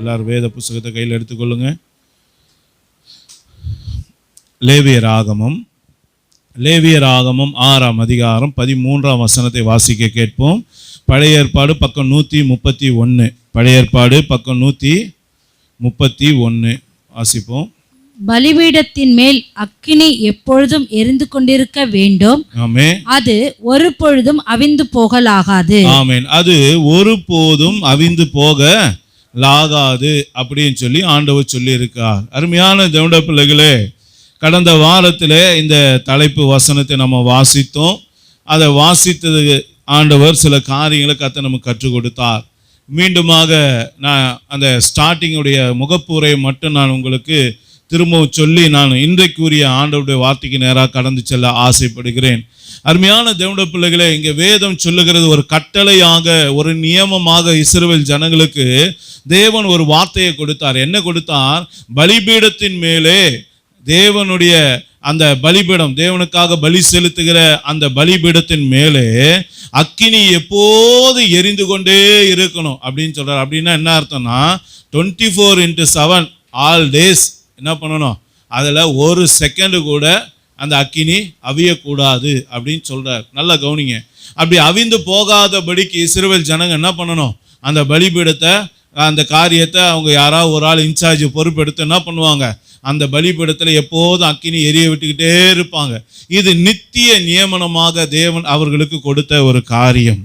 எல்லாரும் வேத புஸ்தகத்தை கையில் எடுத்துக்கொள்ளுங்க. லேவியராகமம் 6ஆம் அதிகாரம் 13ஆம் வசனத்தை வாசிக்க கேட்போம். பழைய ஏற்பாடு பக்கம் 131. பழைய ஏற்பாடு பக்கம் 131 வாசிப்போம். பலிபீடத்தின் மேல் அக்கினி எப்பொழுதும் எரிந்து கொண்டிருக்க வேண்டும். ஆமென். அது ஒரு பொழுதும் அவிந்து போகலாகாது. ஆமென். அது ஒரு போதும் அவிந்து போகலாகாது அப்படின்னு சொல்லி ஆண்டவர் சொல்லி இருக்கார். அருமையான தேவனுடைய பிள்ளைகளே, கடந்த வாரத்திலே இந்த தலைப்பு வசனத்தை நம்ம வாசித்தோம். அதை வாசித்தது ஆண்டவர் சில காரியங்களை கர்த்தர் நமக்கு கற்றுக் கொடுத்தார். மீண்டுமாக நான் அந்த ஸ்டார்டிங்குடைய முகப்பூரை மட்டும் நான் உங்களுக்கு திரும்பவும் சொல்லி நான் இன்றைக்குரிய ஆண்டவருடைய வார்த்தைக்கு நேராக கடந்து செல்ல ஆசைப்படுகிறேன். அருமையான தேவனுடைய பிள்ளைகளே, இங்கே வேதம் சொல்லுகிறது ஒரு கட்டளையாக, ஒரு நியமமாக இஸ்ரவேல் ஜனங்களுக்கு தேவன் ஒரு வார்த்தையை கொடுத்தார். என்ன கொடுத்தார்? பலிபீடத்தின் மேலே தேவனுடைய அந்த பலிபீடம், தேவனுக்காக பலி செலுத்துகிற அந்த பலிபீடத்தின் மேலே அக்கினி எப்போது எரிந்து கொண்டே இருக்கணும் அப்படின்னு சொல்றார். அப்படின்னா என்ன அர்த்தம்னா 24/7 ஆல் டேஸ் என்ன பண்ணணும்? அதில் ஒரு செகண்டு கூட அந்த அக்கினி அவியக்கூடாது அப்படின்னு சொல்றார். நல்லா கவனிங்க. அப்படி அவிந்து போகாதபடிக்கு இஸ்ரவேல் ஜனங்க என்ன பண்ணணும்? அந்த பலிபீடத்தை, அந்த காரியத்தை அவங்க யாராவது ஒரு ஆள் இன்சார்ஜ் பொறுப்பெடுத்து என்ன பண்ணுவாங்க? அந்த பலிபீடத்தில் எப்போதும் அக்கினி எரிய விட்டுக்கிட்டே இருப்பாங்க. இது நித்திய நியமனமாக தேவன் அவர்களுக்கு கொடுத்த ஒரு காரியம்.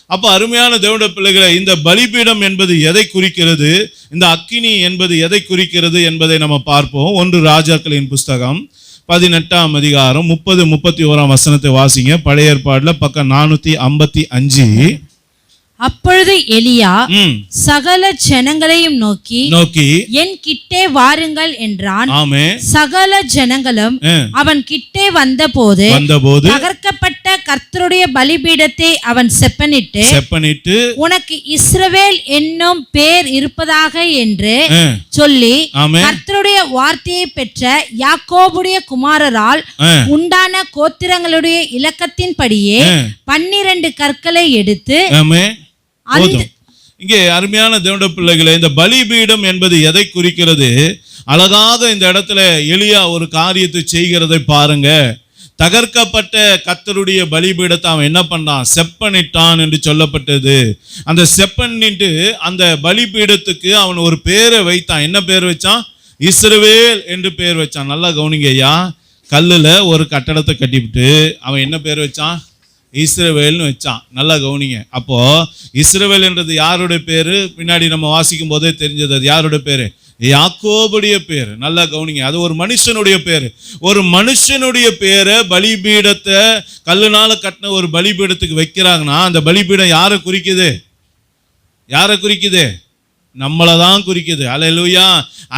அப்போ அருமையான தேவனுடைய பிள்ளைகளை, இந்த பலிபீடம் என்பது எதை குறிக்கிறது, இந்த அக்கினி என்பது எதை குறிக்கிறது என்பதை நம்ம பார்ப்போம். 1 ராஜாக்களின் புஸ்தகம் 18ஆம் அதிகாரம் 30-31 வசனத்தை வாசிங்க. பழைய ஏற்பாடுல பக்கம் 455. அப்பொழுது எலியா சகல ஜனங்களையும் நோக்கி என் கிட்டே வாருங்கள் என்றான். சகல ஜனங்களும் அவன் கிட்டே வந்தபோது தகர்க்கப்பட்ட கர்த்தருடைய பலிபீடத்தை அவன் செப்பனிட்டு உனக்கு இஸ்ரவேல் என்னும் பேர் இருப்பதாக என்று சொல்லி கர்த்தருடைய வார்த்தையை பெற்ற யாக்கோபுடைய குமாரரால் உண்டான கோத்திரங்களுடைய இலக்கத்தின்படியே 12 கற்களை எடுத்து இங்கே அருமையான தேவனுடைய பிள்ளைகளே, இந்த பலிபீடம் என்பது எதை குறிக்கிறது? அழகாக இந்த இடத்துல எலியா ஒரு காரியத்தை செய்கிறதை பாருங்க. தகர்க்கப்பட்ட கர்த்தருடைய பலிபீடத்தை அவன் என்ன பண்ணான்? செப்பனிட்டான் என்று சொல்லப்பட்டது. அந்த செப்பனிட்டு அந்த பலிபீடத்துக்கு அவன் ஒரு பேரை வைத்தான். என்ன பேர் வச்சான்? இஸ்ரவேல் என்று பேர் வச்சான். நல்லா கவனிங்க ஐயா. கல்லுல ஒரு கட்டடத்தை கட்டிவிட்டு அவன் என்ன பேர் வச்சான்? இஸ்ரவேல்னு வச்சான். நல்லா கவனிங்க. அப்போ இஸ்ரவேல் என்றது யாருடைய பேரு? பின்னாடி நம்ம வாசிக்கும் போதே தெரிஞ்சது. அது யாருடைய பேரு? யாக்கோபுடைய பேரு. நல்லா கவனிங்க. அது ஒரு மனுஷனுடைய பேரு. ஒரு மனுஷனுடைய பேரை பலிபீடத்தை கல்லுனால கட்டின ஒரு பலிபீடத்துக்கு வைக்கிறாங்கன்னா அந்த பலிபீடம் யாரை குறிக்குது? யாரை குறிக்குது? நம்மளை தான் குறிக்குது. அல்லேலூயா.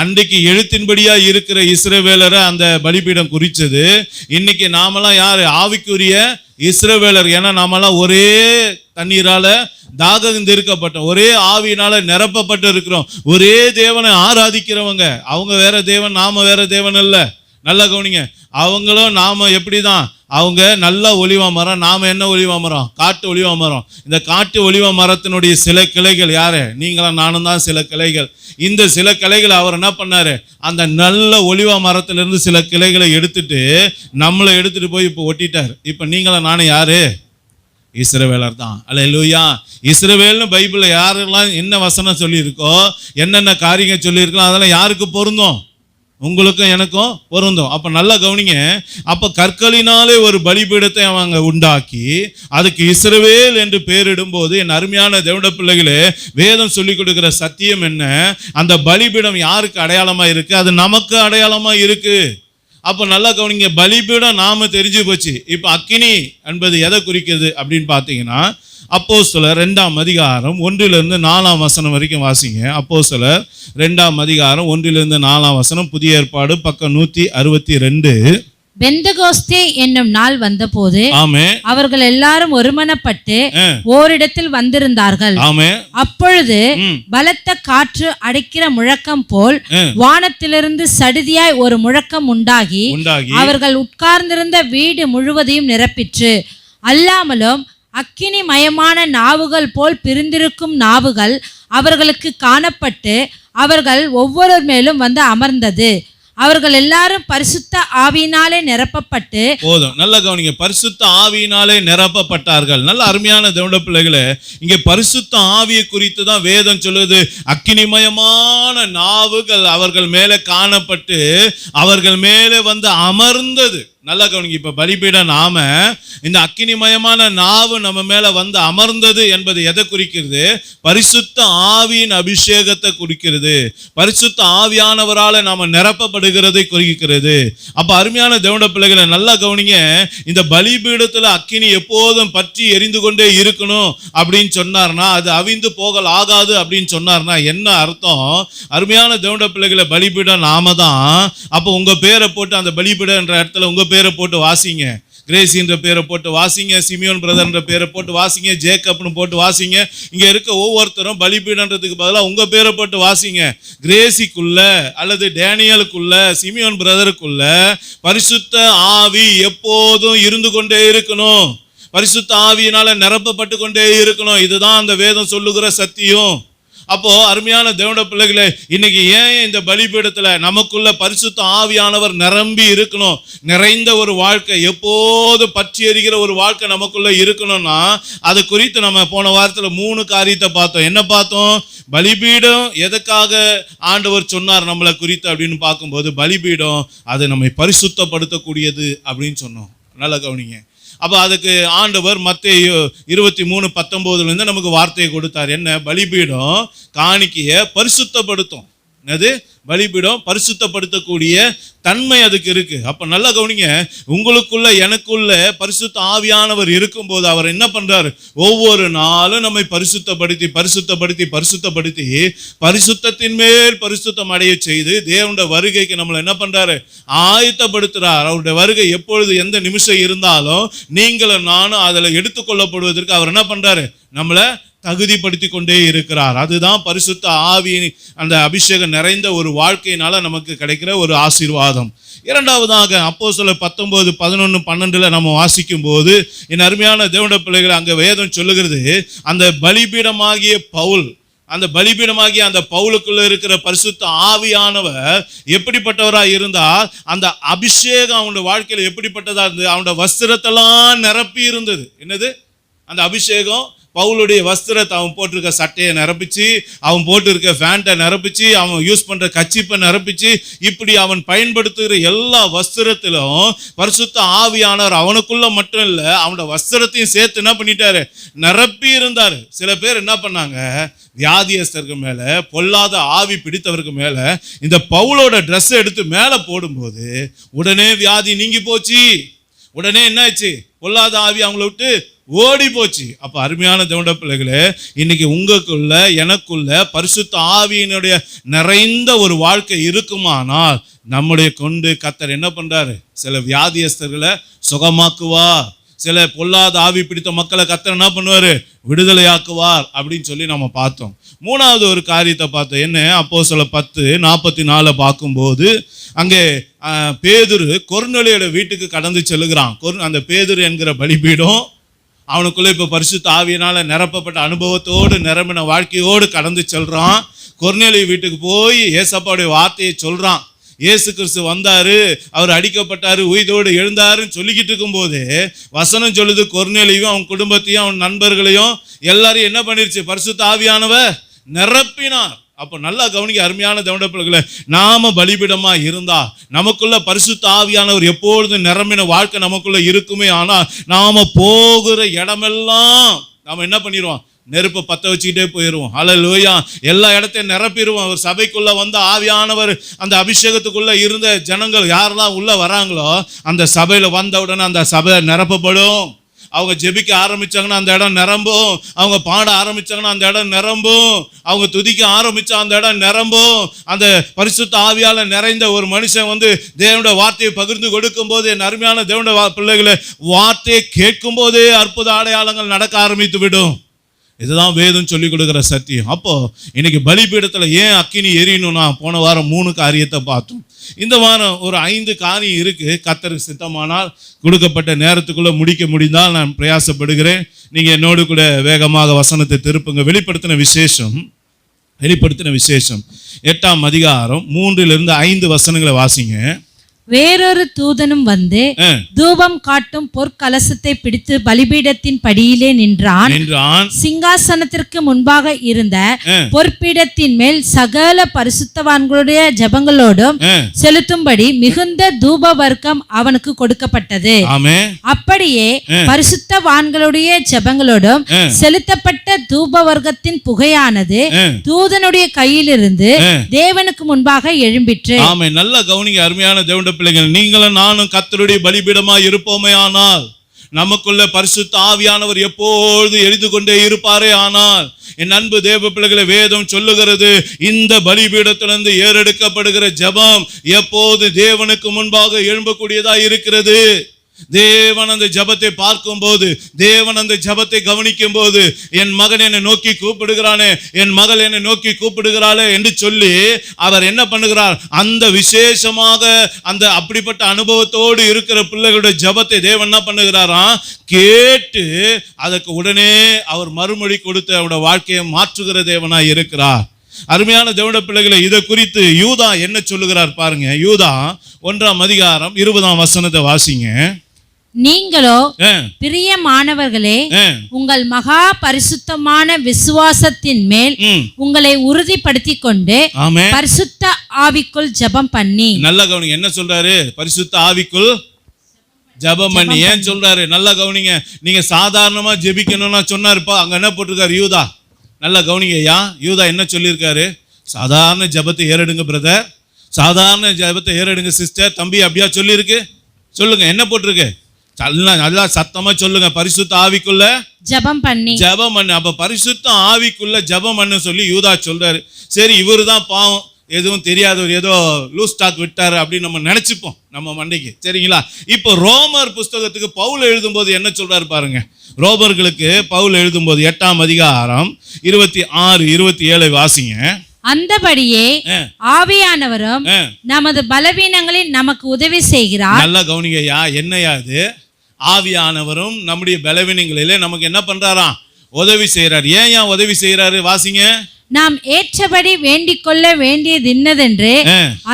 அன்றைக்கு எழுத்தின்படியா இருக்கிற இஸ்ரவேலரை அந்த பலிபீடம் குறிச்சது. இன்னைக்கு நாமெல்லாம் யாரு? ஆவிக்குரிய இஸ்ரவேலர். ஏன்னா நாமெல்லாம் ஒரே தண்ணீரால தாகம் இருக்கப்பட்டோம், ஒரே ஆவியினால நிரப்பப்பட்டு இருக்கிறோம், ஒரே தேவனை ஆராதிக்கிறவங்க. அவங்க வேற தேவன், நாம வேற தேவன் அல்ல. நல்லா கவனிங்க. அவங்களும் நாம எப்படிதான்? அவங்க நல்ல ஒலிவா மரம், நாம என்ன ஒலிவா மரம்? காட்டு ஒலிவா மரம். இந்த காட்டு ஒலிவா மரத்தினுடைய சில கிளைகள் யாரு? நீங்களும் நானும் தான் சில கிளைகள். இந்த சில கிளைகளை அவர் என்ன பண்ணாரு? அந்த நல்ல ஒலிவா மரத்திலிருந்து சில கிளைகளை எடுத்துட்டு நம்மளை எடுத்துட்டு போய் இப்போ ஒட்டிட்டார். இப்போ நீங்களும் நானும் யாரு? இஸ்ரவேலர் தான். அல்லேலூயா. இஸ்ரவேல்னு பைபிள்ல யாரெல்லாம் என்ன வசனம் சொல்லியிருக்கோ, என்னென்ன காரியங்கள் சொல்லியிருக்கோ அதெல்லாம் யாருக்கு பொருந்தும்? உங்களுக்கும் எனக்கும் பொருந்தும். அப்ப நல்லா கவனிங்க. அப்ப கற்களினாலே ஒரு பலிபீடத்தை அவங்க உண்டாக்கி அதுக்கு இஸ்ரவேல் என்று பெயரிடும் போது, என் அருமையான தேவனுடைய பிள்ளைகளே, வேதம் சொல்லி கொடுக்கிற சத்தியம் என்ன? அந்த பலிபீடம் யாருக்கு அடையாளமா இருக்கு? அது நமக்கு அடையாளமா இருக்கு. அப்ப நல்லா கவனிங்க. பலிபீடம் நாம தெரிஞ்சு போச்சு. இப்ப அக்கினி என்பது எதை குறிக்கிறது அப்படின்னு பாத்தீங்கன்னா, அப்போஸ்தலர் 2ஆம் அதிகாரம் 1-4 வசனம் வரைக்கும் வாசிங்க. அப்போஸ்தலர் 2ஆம் அதிகாரம் 1-4 வசனம், புதிய ஏற்பாடு பக்கம் 162. பெந்தகோஸ்தே என்னும் நாள் வந்தபோது அவர்கள் எல்லாரும் ஒருமனப்பட்டு ஓரிடத்தில் வந்திருந்தார்கள். அப்பொழுது பலத்த காற்று அடிக்கிற முழக்கம் போல் வானத்திலிருந்து சடுதியாய் ஒரு முழக்கம் உண்டாகி அவர்கள் உட்கார்ந்திருந்த வீடு முழுவதையும் நிரப்பிற்று. அல்லாமலும் அக்கினிமயமான நாவுகள் போல் பிரிந்திருக்கும் நாவுகள் அவர்களுக்கு காணப்பட்டு அவர்கள் ஒவ்வொருவர் மேலும் வந்து அமர்ந்தது. அவர்கள் எல்லாரும் பரிசுத்த ஆவியினாலே நிரப்பப்பட்டு, போதும், நல்ல கவனிங்க, பரிசுத்த ஆவியினாலே நிரப்பப்பட்டார்கள். நல்ல அருமையான தேவனுடைய பிள்ளைகளே, இங்கே பரிசுத்த ஆவியை குறித்து தான் வேதம் சொல்லுது. அக்கினிமயமான நாவுகள் அவர்கள் மேலே காணப்பட்டு அவர்கள் மேலே வந்து அமர்ந்தது. நல்லா கவனிங்க, இப்ப பலிபீடம் நாம இந்த அக்கினிமயமான நாவு நம்ம மேல வந்து அமர்ந்தது என்பது எதை குறிக்கிறது? பரிசுத்த ஆவியின் அபிஷேகத்தை குறிக்கிறது. பரிசுத்த ஆவியானவரால நாம நிரப்பப்படுகிறதை குறிக்கிறது. அப்ப அருமையான தேவனுடைய பிள்ளைகளை நல்லா கவனிங்க, இந்த பலிபீடத்துல அக்கினி எப்போதும் பற்றி எரிந்து கொண்டே இருக்கணும் அப்படின்னு சொன்னார்னா, அது அவிந்து போகல் ஆகாது அப்படின்னு சொன்னார்னா என்ன அர்த்தம்? அருமையான தேவனுடைய பிள்ளைகளை, பலிபீடம் நாம தான். அப்போ உங்க பேரை போட்டு அந்த பலிபீடம் என்ற இடத்துல உங்க பேரை போட்டு வாசிங்க. கிரேசின்ற பேரை போட்டு வாசிங்க, சிமியோன் பிரதர்ன்ற பேரை போட்டு வாசிங்க, ஜேக்கப்னு போட்டு வாசிங்க. இங்க இருக்க ஒவ்வொருத்தரும் பலிபீடன்றதுக்கு பதிலாக உங்க பேரை போட்டு வாசிங்க. கிரேசிக்குள்ள அல்லது டேனியலுக்குள்ள, சிமியோன் பிரதருக்குள்ள பரிசுத்த ஆவி எப்போதும் இருந்து கொண்டே இருக்கணும். பரிசுத்த ஆவியினால நிரப்பப்பட்டு கொண்டே இருக்கணும். இதுதான் அந்த வேதம் சொல்லுகிற சத்தியம். அப்போ அருமையான தேவனுடைய பிள்ளைகளே, இன்னைக்கு ஏன் இந்த பலிபீடத்துல நமக்குள்ள பரிசுத்த ஆவியானவர் நிரம்பி இருக்கணும், நிறைந்த ஒரு வாழ்க்கை, எப்போது பற்றி எரிகிற ஒரு வாழ்க்கை நமக்குள்ள இருக்கணும்னா, அது குறித்து நம்ம போன வாரத்துல 3 காரியத்தை பார்த்தோம். என்ன பார்த்தோம்? பலிபீடம் எதுக்காக ஆண்டவர் சொன்னார் நம்மளை குறித்து அப்படின்னு பார்க்கும்போது, பலிபீடம் அது நம்மை பரிசுத்தப்படுத்தக்கூடியது அப்படின்னு சொன்னோம். நல்லா கவனிங்க. அப்போ அதுக்கு ஆண்டவர் மத்தேயு 23:19 நமக்கு வார்த்தையை கொடுத்தார். என்ன? பலிபீடம் காணிக்கையை பரிசுத்தப்படுத்தும். என்னது? பலிபீடம் பரிசுத்தப்படுத்தக்கூடிய தன்மை அதுக்கு இருக்கு. அப்ப நல்லா கவனிங்க, உங்களுக்குள்ள எனக்குள்ள பரிசுத்த ஆவியானவர் இருக்கும்போது அவர் என்ன பண்றாரு? ஒவ்வொரு நாளும் நம்மை பரிசுத்தப்படுத்தி பரிசுத்தப்படுத்தி பரிசுத்தப்படுத்தி பரிசுத்தத்தின் மேல் பரிசுத்தம் அடைய செய்து தேவனுடைய வருகைக்கு நம்மளை என்ன பண்றாரு? ஆயத்தப்படுத்துறார். அவருடைய வருகை எப்பொழுது எந்த நிமிஷம் இருந்தாலும் நீங்களும் நானும் அதில் எடுத்துக்கொள்ளப்படுவதற்கு அவர் என்ன பண்றாரு? நம்மளை தகுதிப்படுத்தி கொண்டே இருக்கிறார். அதுதான் பரிசுத்த ஆவியின் அந்த அபிஷேகம் நிறைந்த ஒரு வாழ்க்கையினால நமக்கு கிடைக்கிற ஒரு ஆசீர்வாதம். இரண்டாவதாக அப்போஸ்தலர் 19:11-12 நம்ம வாசிக்கும் போது, என் அருமையான தேவனுடைய பிள்ளைகளை, அங்க வேதம் சொல்லுகிறது, அந்த பலிபீடமாகிய பவுல், அந்த பலிபீடமாகிய அந்த பவுலுக்குள்ள இருக்கிற பரிசுத்த ஆவியானவர் எப்படிப்பட்டவராக இருந்தால், அந்த அபிஷேகம் அவனுடைய வாழ்க்கையில் எப்படிப்பட்டதா இருந்தது? அவனுடைய வஸ்திரத்தெல்லாம் நிரப்பி இருந்தது. என்னது? அந்த அபிஷேகம் பவுலுடைய வஸ்திரத்தை, அவன் போட்டிருக்க சட்டையை நிரப்பிச்சு, அவன் போட்டிருக்க பேண்ட்டை நிரப்பிச்சு, அவன் யூஸ் பண்ற கச்சிப்பை நிரப்பிச்சு, இப்படி அவன் பயன்படுத்துகிற எல்லா வஸ்திரத்திலும் பரிசுத்த ஆவியானவர் அவனுக்குள்ள மட்டும் இல்லை, அவனோட வஸ்திரத்தையும் சேர்த்து என்ன பண்ணிட்டாரு? நிரப்பி இருந்தாரு. சில பேர் என்ன பண்ணாங்க? வியாதியஸ்தருக்கு மேல, பொல்லாத ஆவி பிடித்தவருக்கு மேல இந்த பவுலோட ட்ரெஸ் எடுத்து மேல போடும்போது உடனே வியாதி நீங்கி போச்சு. உடனே என்னாச்சு? பொல்லாத ஆவி அவங்கள விட்டு ஓடி போச்சு. அப்ப அருமையான தேவனுடைய பிள்ளைகளே, இன்னைக்கு உங்களுக்குள்ள எனக்குள்ள பரிசுத்த ஆவியினுடைய நிறைந்த ஒரு வாழ்க்கை இருக்குமானால் நம்முடைய கொண்டு கர்த்தர் என்ன பண்றாரு? சில வியாதியஸ்தர்களை சுகமாக்குவார். சில பொல்லாத ஆவி பிடித்த மக்களை கர்த்தர் என்ன பண்ணுவாரு? விடுதலையாக்குவார் அப்படின்னு சொல்லி நம்ம பார்த்தோம். மூணாவது ஒரு காரியத்தை பார்த்தோம். என்ன? அப்போஸ்தலர் 10:44 பார்க்கும்போது, அங்கே பேதுரு கொர்நேலியோட வீட்டுக்கு கடந்து செல்லுகிறான். அந்த பேதுரு என்கிற பலிபீடம் அவனுக்குள்ள இப்ப பரிசுத்த ஆவியினால நிரப்பப்பட்ட அனுபவத்தோடு நிரம்பின வாழ்க்கையோடு கடந்து செல்றான். கொர்நேலியு வீட்டுக்கு போய் ஏசப்பாவுடைய வார்த்தையை சொல்றான். இயேசு கிறிஸ்து வந்தாரு, அவர் அடிக்கப்பட்டாரு, உயிரோடு எழுந்தாருன்னு சொல்லிக்கிட்டு இருக்கும் போது வசனம் சொல்லுது, கொர்நேலியும் அவன் குடும்பத்தையும் அவன் நண்பர்களையும் எல்லாரையும் என்ன பண்ணிருச்சு? பரிசுத்த ஆவியானவர் நிரப்பினார். அப்போ நல்லா கவனிக்க அருமையான தேவனுடைய பிள்ளைகளே, நாம பலிபீடமா இருந்தா நமக்குள்ள பரிசுத்த ஆவியானவர் எப்பொழுதும் நிரம்பின வாழ்க்கை நமக்குள்ள இருக்குமே. ஆனால் நாம போகிற இடமெல்லாம் நாம என்ன பண்ணிடுவோம்? நெருப்பை பற்ற வச்சுக்கிட்டே போயிடுவோம். ஹல்லேலூயா. எல்லா இடத்தையும் நிரப்பிடுவோம். ஒரு சபைக்குள்ள வந்து ஆவியானவர் அந்த அபிஷேகத்துக்குள்ள இருந்த ஜனங்கள் யாரெல்லாம் உள்ள வராங்களோ அந்த சபையில வந்த உடனே அந்த சபை நிரப்பப்படும். அவங்க ஜெபிக்க ஆரம்பிச்சாங்கன்னா அந்த இடம் நிரம்பும். அவங்க பாட ஆரம்பிச்சாங்கன்னா அந்த இடம் நிரம்பும். அவங்க துதிக்க ஆரம்பிச்சா அந்த இடம் நிரம்பும். அந்த பரிசுத்த ஆவியால நிறைந்த ஒரு மனுஷன் வந்து தேவனுடைய வார்த்தையை பகிர்ந்து கொடுக்கும் போது, என் அருமையான தேவனுடைய பிள்ளைகளை, வார்த்தையை கேட்கும் போதே அற்புத அடையாளங்கள் நடக்க ஆரம்பித்து விடும். இதுதான் வேதம் சொல்லி கொடுக்குற சத்தியம். அப்போ இன்னைக்கு பலிபீடத்துல ஏன் அக்கினி எரியணும்னா, போன வாரம் 3 காரியத்தை பார்த்தோம். இந்த வாரம் ஒரு 5 காரியம் இருக்கு. கர்த்தருக்கு சித்தமானால் கொடுக்கப்பட்ட நேரத்துக்குள்ள முடிக்க முடிந்தால் நான் பிரயாசப்படுகிறேன். நீங்க என்னோடு கூட வேகமாக வசனத்தை திருப்புங்க. வெளிப்படுத்தின விசேஷம் 8ஆம் அதிகாரம் 3-5 வசனங்களை வாசிங்க. வேறொரு தூதனும் வந்து தூபம் காட்டும் பொற்கலசத்தை பிடித்து பலிபீடத்தின் படியிலே நின்றான். சிங்காசனத்திற்கு முன்பாக இருந்த பொற்பீடத்தின் மேல் சகல பரிசுத்தவான்களுடைய ஜெபங்களோடும் செலுத்தும்படி மிகுந்த தூப வர்க்கம் அவனுக்கு கொடுக்கப்பட்டது. அப்படியே பரிசுத்தவான்களுடைய ஜெபங்களோடும் செலுத்தப்பட்ட தூப வர்க்கத்தின் புகையானது தூதனுடைய கையிலிருந்து தேவனுக்கு முன்பாக எழும்பிற்று. நல்ல கவனிங்க அருமையான தேவனுடைய பிள்ளைகள், நீங்களும் நானும் கர்த்தருடைய பலிபீடமாய் இருப்போமே ஆனால், நமக்குள்ள பரிசுத்த ஆவியானவர் எப்பொழுது எரிந்து கொண்டே இருப்பாரே ஆனால், என் அன்பு தேவ பிள்ளைகளை, வேதம் சொல்லுகிறது இந்த பலிபீடத்திலிருந்து ஏறெடுக்கப்படுகிற ஜெபம் எப்போது தேவனுக்கு முன்பாக எழும்பக்கூடியதா இருக்கிறது. தேவன் அந்த ஜெபத்தை பார்க்கும் போது, தேவன் அந்த ஜெபத்தை கவனிக்கும் போது, என் மகன் என்னை நோக்கி கூப்பிடுகிறானே, என் மகள் என்னை நோக்கி கூப்பிடுகிறாளே என்று சொல்லி அவர் என்ன பண்ணுகிறார், அந்த விசேஷமாக அந்த அப்படிப்பட்ட அனுபவத்தோடு இருக்கிற பிள்ளைகளுடைய ஜெபத்தை தேவன் என்ன பண்ணுகிறாராம், கேட்டு அதற்கு உடனே அவர் மறுமொழி கொடுத்து அவருடைய வாழ்க்கையை மாற்றுகிற தேவனாய் இருக்கிறார். அருமையான தேவனுடைய பிள்ளைகளை, இதை குறித்து யூதா என்ன சொல்லுகிறார் பாருங்க. யூதா 1ஆம் அதிகாரம் 20ஆம் வசனத்தை வாசிங்க. நீங்களோ பிரியமானவர்களே, உங்கள் மகா பரிசுத்தமான விசுவாசத்தின் மேல் உங்களை உறுதிப்படுத்திக் கொண்டு பரிசுத்த ஆவிக்குள் ஜெபம் பண்ணி. நல்ல கவனிங்க, என்ன சொல்றாரு, பரிசுத்த ஆவிக்குள் ஜெபம் பண்ணி. ஏன் சொல்றாரு, நல்ல கவனிங்க. நீங்க சாதாரணமா ஜெபிக்கணும்னா சொன்னாருப்பா, அங்க என்ன போட்டிருக்காரு யூதா, நல்ல கவனிங்க ஐயா. யூதா என்ன சொல்லியிருக்காரு, சாதாரண ஜெபத்தை ஏறெடுங்க பிரதர், சாதாரண ஜெபத்தை ஏறெடுங்க சிஸ்டர், தம்பி, அப்படியா சொல்லியிருக்கு? சொல்லுங்க, என்ன போட்டிருக்கு? நல்லா சத்தமா சொல்லுங்க. பரிசுத்த ஆவிக்குள்ள ஜெபம் பண்ணி. அப்ப பரிசுத்த ஆவிக்குள்ள ஜெபம் பண்ண சொல்லி யூதா சொல்றாரு. சரி, இவரு தான் பாவம், எதுவும் தெரியாதவர், ஏதோ லூஸ் ஸ்டாக் விட்டாரு அப்படின்னு நம்ம நினைச்சுப்போம் நம்ம மண்டைக்கு, சரிங்களா? இப்போ ரோமர் புஸ்தகத்துக்கு பவுல் எழுதும்போது என்ன சொல்றாரு பாருங்க. ரோமர்களுக்கு பவுல் எழுதும்போது 8ஆம் அதிகாரம் 26-27 வாசிங்க. அந்தபடியே ஆவியானவரும் நமது பலவீனங்களில் நமக்கு உதவி செய்கிறார். நல்ல கவனிங்கய்யா, என்னையா இது? ஆவியானவரும் நம்முடைய பலவீனங்களிலே நமக்கு என்ன பண்றாராம், உதவி செய்யறார். ஏன் உதவி செய்யறாரு? வாசிங்க. நாம் ஏற்றபடி வேண்டிக் கொள்ள வேண்டியது இன்னதென்று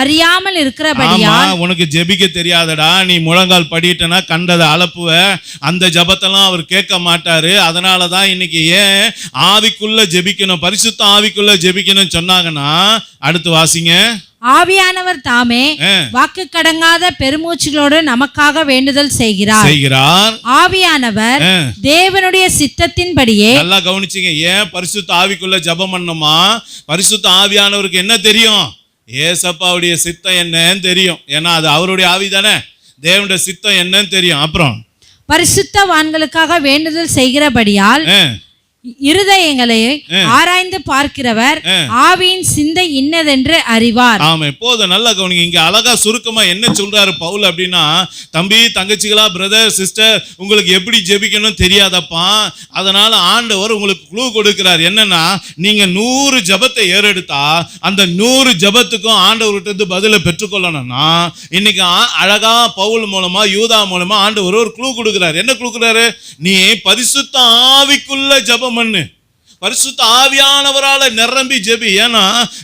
அறியாமல் இருக்கிறபடியால். உனக்கு ஜெபிக்க தெரியாதடா, நீ முழங்கால் படிட்டனா கண்டதை அளப்புவ, அந்த ஜெபத்தெல்லாம் அவர் கேட்க மாட்டாரு. அதனாலதான் இன்னைக்கு ஏன் ஆவிக்குள்ள ஜெபிக்கணும், பரிசுத்த ஆவிக்குள்ள ஜெபிக்கணும்னு சொன்னாங்கன்னா, அடுத்து வாசிங்க. ஆவியானவர் தாமே வாக்கு கடங்காத பெருமூச்சுகளோடு நமக்காக வேண்டுதல் செய்கிறார். ஆவியானவர் தேவனுடைய சித்தத்தின்படியே. நல்லா கவனிச்சீங்க. ஏன் பரிசுத்த ஆவிக்குள்ள ஜெபம் பண்ணணுமா? பரிசுத்த ஆவியானவருக்கு என்ன தெரியும்? ஏசப்பாவுடைய சித்தம் என்னன்னு தெரியும். ஏன்னா அது அவருடைய ஆவி தானே, தேவனுடைய சித்தம் என்னன்னு தெரியும். அப்புறம் பரிசுத்தவான்களுக்காக வேண்டுதல் செய்கிறபடியால் இருதயங்களை ஆராய்ந்து பார்க்கிறவர் ஆவியின் சிந்தை இன்னதென்று அறிவார். ஆமா, இப்போது நல்லா கவனிங்க. இங்க அழகா சுருக்கமா என்ன சொல்றாரு பவுல் அப்படின்னா, தம்பி, தங்கச்சிகளா, பிரதர், சிஸ்டர், உங்களுக்கு எப்படி ஜெபிக்கணும் தெரியாதப்பா, அதனால ஆண்டவர் உங்களுக்கு க்ளூ கொடுக்கிறார். என்னன்னா, நீங்க 100 ஜெபத்தை ஏறெடுத்தா அந்த 100 ஜெபத்துக்கும் ஆண்டவர்கிட்ட பதிலை பெற்றுக்கொள்ளணும்னா, இன்னைக்கு அழகா பவுல் மூலமா, யூதா மூலமா ஆண்டவர் ஒரு க்ளூ கொடுக்கிறார். என்ன கொடுக்கிறாரு? நீ பரிசுத்த ஆவிக்குள்ள ஜெபம் பண்ணு, பரிசுத்த ஆவியானவரால நிரம்பி ஜெபி. ஏன்னா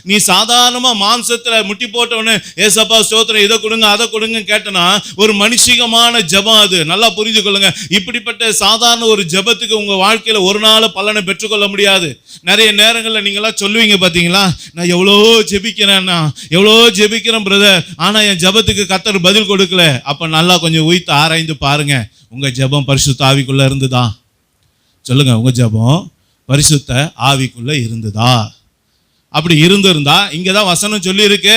நீ சாதாரணமா மாம்சத்துல முட்டி போட்டவனே ஏசப்பா ஸ்தோத்திரம், இதை கொடுங்க அதை கொடுங்க கேட்டனா ஒரு மனுஷிகமான ஜெபம் அது. நல்லா புரிந்து கொள்ளுங்க. இப்படிப்பட்ட சாதாரண ஒரு ஜெபத்துக்கு உங்க வாழ்க்கையில ஒரு நாள் பலனை பெற்றுக்கொள்ள முடியாது. நிறைய நேரங்களில் நீங்களாம் சொல்லுவீங்க பார்த்தீங்களா, நான் எவ்வளோ ஜெபிக்கிறேன்னா, எவ்வளோ ஜெபிக்கிறேன் பிரதர், ஆனா என் ஜெபத்துக்கு கர்த்தர் பதில் கொடுக்கல. அப்ப நல்லா கொஞ்சம் உய்த்து ஆராய்ந்து பாருங்க, உங்க ஜெபம் பரிசுத்த ஆவிக்குள்ள இருந்துதா? சொல்லுங்க, உங்க ஜெபம் பரிசுத்த ஆவிக்குள்ள இருந்ததா? அப்படி இருந்திருந்தா, இங்கதான் வசனம் சொல்லி இருக்கு,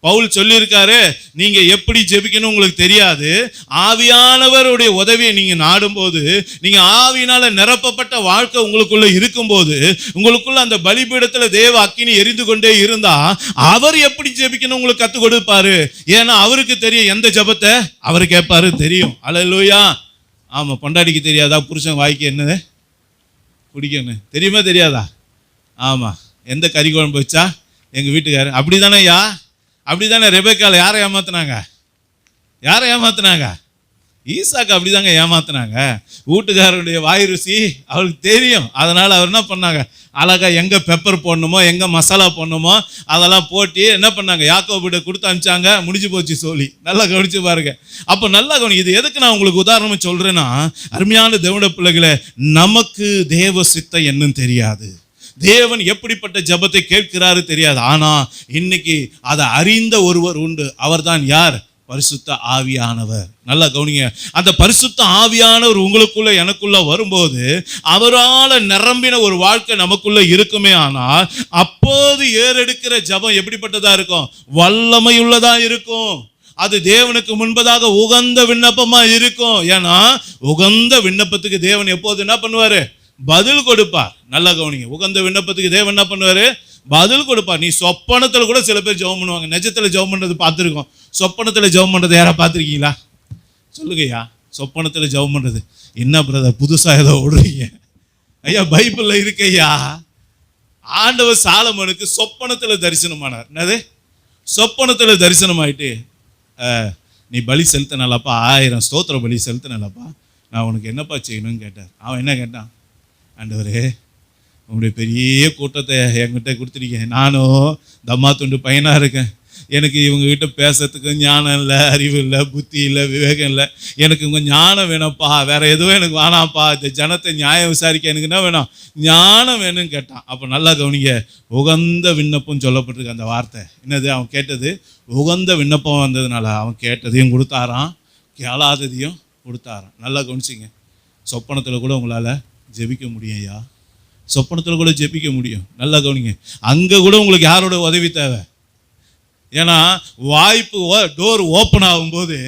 பவுல் சொல்லியிருக்காரு, நீங்க எப்படி ஜெபிக்கணும் உங்களுக்கு தெரியாது, ஆவியானவருடைய உதவியை நீங்க நாடும்போது, நீங்க ஆவியினால நிரப்பப்பட்ட வாழ்க்கை உங்களுக்குள்ள இருக்கும்போது, உங்களுக்குள்ள அந்த பலிபீடத்துல தேவ அக்கினி எரிந்து கொண்டே இருந்தா, அவர் எப்படி ஜெபிக்கணும் உங்களுக்கு கத்து கொடுப்பாரு. ஏன்னா அவருக்கு தெரியும் எந்த ஜெபத்தை அவர் கேட்பாரு தெரியும். அல்லேலூயா. ஆமா, பொண்டாட்டிக்கு தெரியாதா புருஷன் வாய்க்கு என்னது? பிடிக்கும்னு தெரியுமா தெரியாதா? ஆமாம். எந்த கறி குழம்பு வச்சா எங்கள் வீட்டுக்காரர் அப்படி தானே ஐயா, அப்படி தானே ரெபெக்கால யாரை ஏமாத்துனாங்க? யாரை ஏமாத்துனாங்க? ஈசாக்கு அப்படி தாங்க ஏமாத்துனாங்க. வீட்டுக்காரருடைய வாய் ருசி அவருக்கு தெரியும். அதனால் அவர் என்ன பண்ணாங்க, அழகா எங்கே பெப்பர் போடணுமோ எங்கே மசாலா போடணுமோ அதெல்லாம் போட்டு என்ன பண்ணாங்க, யாக்கோபிட்ட கொடுத்து அனுப்பிச்சாங்க. முடிஞ்சு போச்சு சொல்லி. நல்லா கவனிச்சு பாருங்க. அப்போ நல்லா கவனி. இது எதுக்கு நான் உங்களுக்கு உதாரணமாக சொல்கிறேன்னா, அருமையான தேவனுடைய பிள்ளைகளே, நமக்கு தேவ சித்தம் என்னன்னு தெரியாது. தேவன் எப்படிப்பட்ட ஜெபத்தை கேட்கிறாரு தெரியாது. ஆனால் இன்னைக்கு அதை அறிந்த ஒருவர் உண்டு. அவர்தான் யார்? பரிசுத்த ஆவியானவர். நல்லா கவனிங்க. அந்த பரிசுத்த ஆவியானவர் உங்களுக்குள்ள எனக்குள்ள வரும்போது அவரால் நிரம்பின ஒரு வாழ்க்கை நமக்குள்ள இருக்குமே. ஆனால் அப்போது ஏறெடுக்கிற ஜெபம் எப்படிப்பட்டதா இருக்கும்? வல்லமையுள்ளதா இருக்கும். அது தேவனுக்கு முன்பதாக உகந்த விண்ணப்பமா இருக்கும். ஏன்னா உகந்த விண்ணப்பத்துக்கு தேவன் எப்போது என்ன பண்ணுவாரு? பதில் கொடுப்பார். நல்லா கவனிங்க. உகந்த விண்ணப்பத்துக்கு தேவன் என்ன பண்ணுவாரு? பதில் கொடுப்பார். நீ சொப்பனத்தில் கூட சில பேர் ஜெபம் பண்ணுவாங்க. நிஜத்தில் ஜெபம் பண்ணுறது பார்த்துருக்கோம். சொப்பனத்தில் ஜெபம் பண்ணுறது யாரா பார்த்துருக்கீங்களா? சொல்லுங்கய்யா. சொப்பனத்தில் ஜெபம் பண்ணுறது என்ன பிரதர், புதுசாக ஏதோ விடுறீங்க? ஐயா, பைபிளில் இருக்கையா, ஆண்டவர் சாலமோனுக்கு சொப்பனத்தில் தரிசனமானார். என்னது? சொப்பனத்தில் தரிசனமாயிட்டு, நீ பலி செலுத்தினாலப்பா, 1000 ஸ்தோத்திர பலி செலுத்தினாலப்பா, நான் உனக்கு என்னப்பா செய்யணும்னு கேட்டார். அவன் என்ன கேட்டான்? ஆண்டவரே, உங்களுடைய பெரிய கூட்டத்தை என்கிட்ட கொடுத்துருக்கீங்க. நானும் தம்மா துண்டு பையனாக இருக்கேன். எனக்கு இவங்ககிட்ட பேசுறதுக்கு ஞானம் இல்லை, அறிவு இல்லை, புத்தி இல்லை, விவேகம் இல்லை. எனக்கு உங்கள் ஞானம் வேணும்ப்பா, வேற எதுவும் எனக்கு வேணாம்ப்பா. இந்த ஜனத்தை நியாயம் விசாரிக்க எனக்கு என்ன வேணும்? ஞானம் வேணும்னு கேட்டான். அப்போ நல்லா கவனிங்க. உகந்த விண்ணப்பம் சொல்லப்பட்டிருக்கு. அந்த வார்த்தை என்னது? அவன் கேட்டது உகந்த விண்ணப்பம் வந்ததுனால அவன் கேட்டதையும் கொடுத்தாராம், கேளாததையும் கொடுத்தாராம். நல்லா கவனிச்சிங்க. சொப்பனத்தில் கூட உங்களால் ஜெபிக்க முடியும் ஐயா. சொப்பனத்தில் கூட ஜெபிக்க முடியும். நல்லா கவனிங்க. அங்கே கூட உங்களுக்கு யாரோட உதவி தேவை? ஏன்னா வாய்ப்பு டோர் ஓப்பன் ஆகும்போது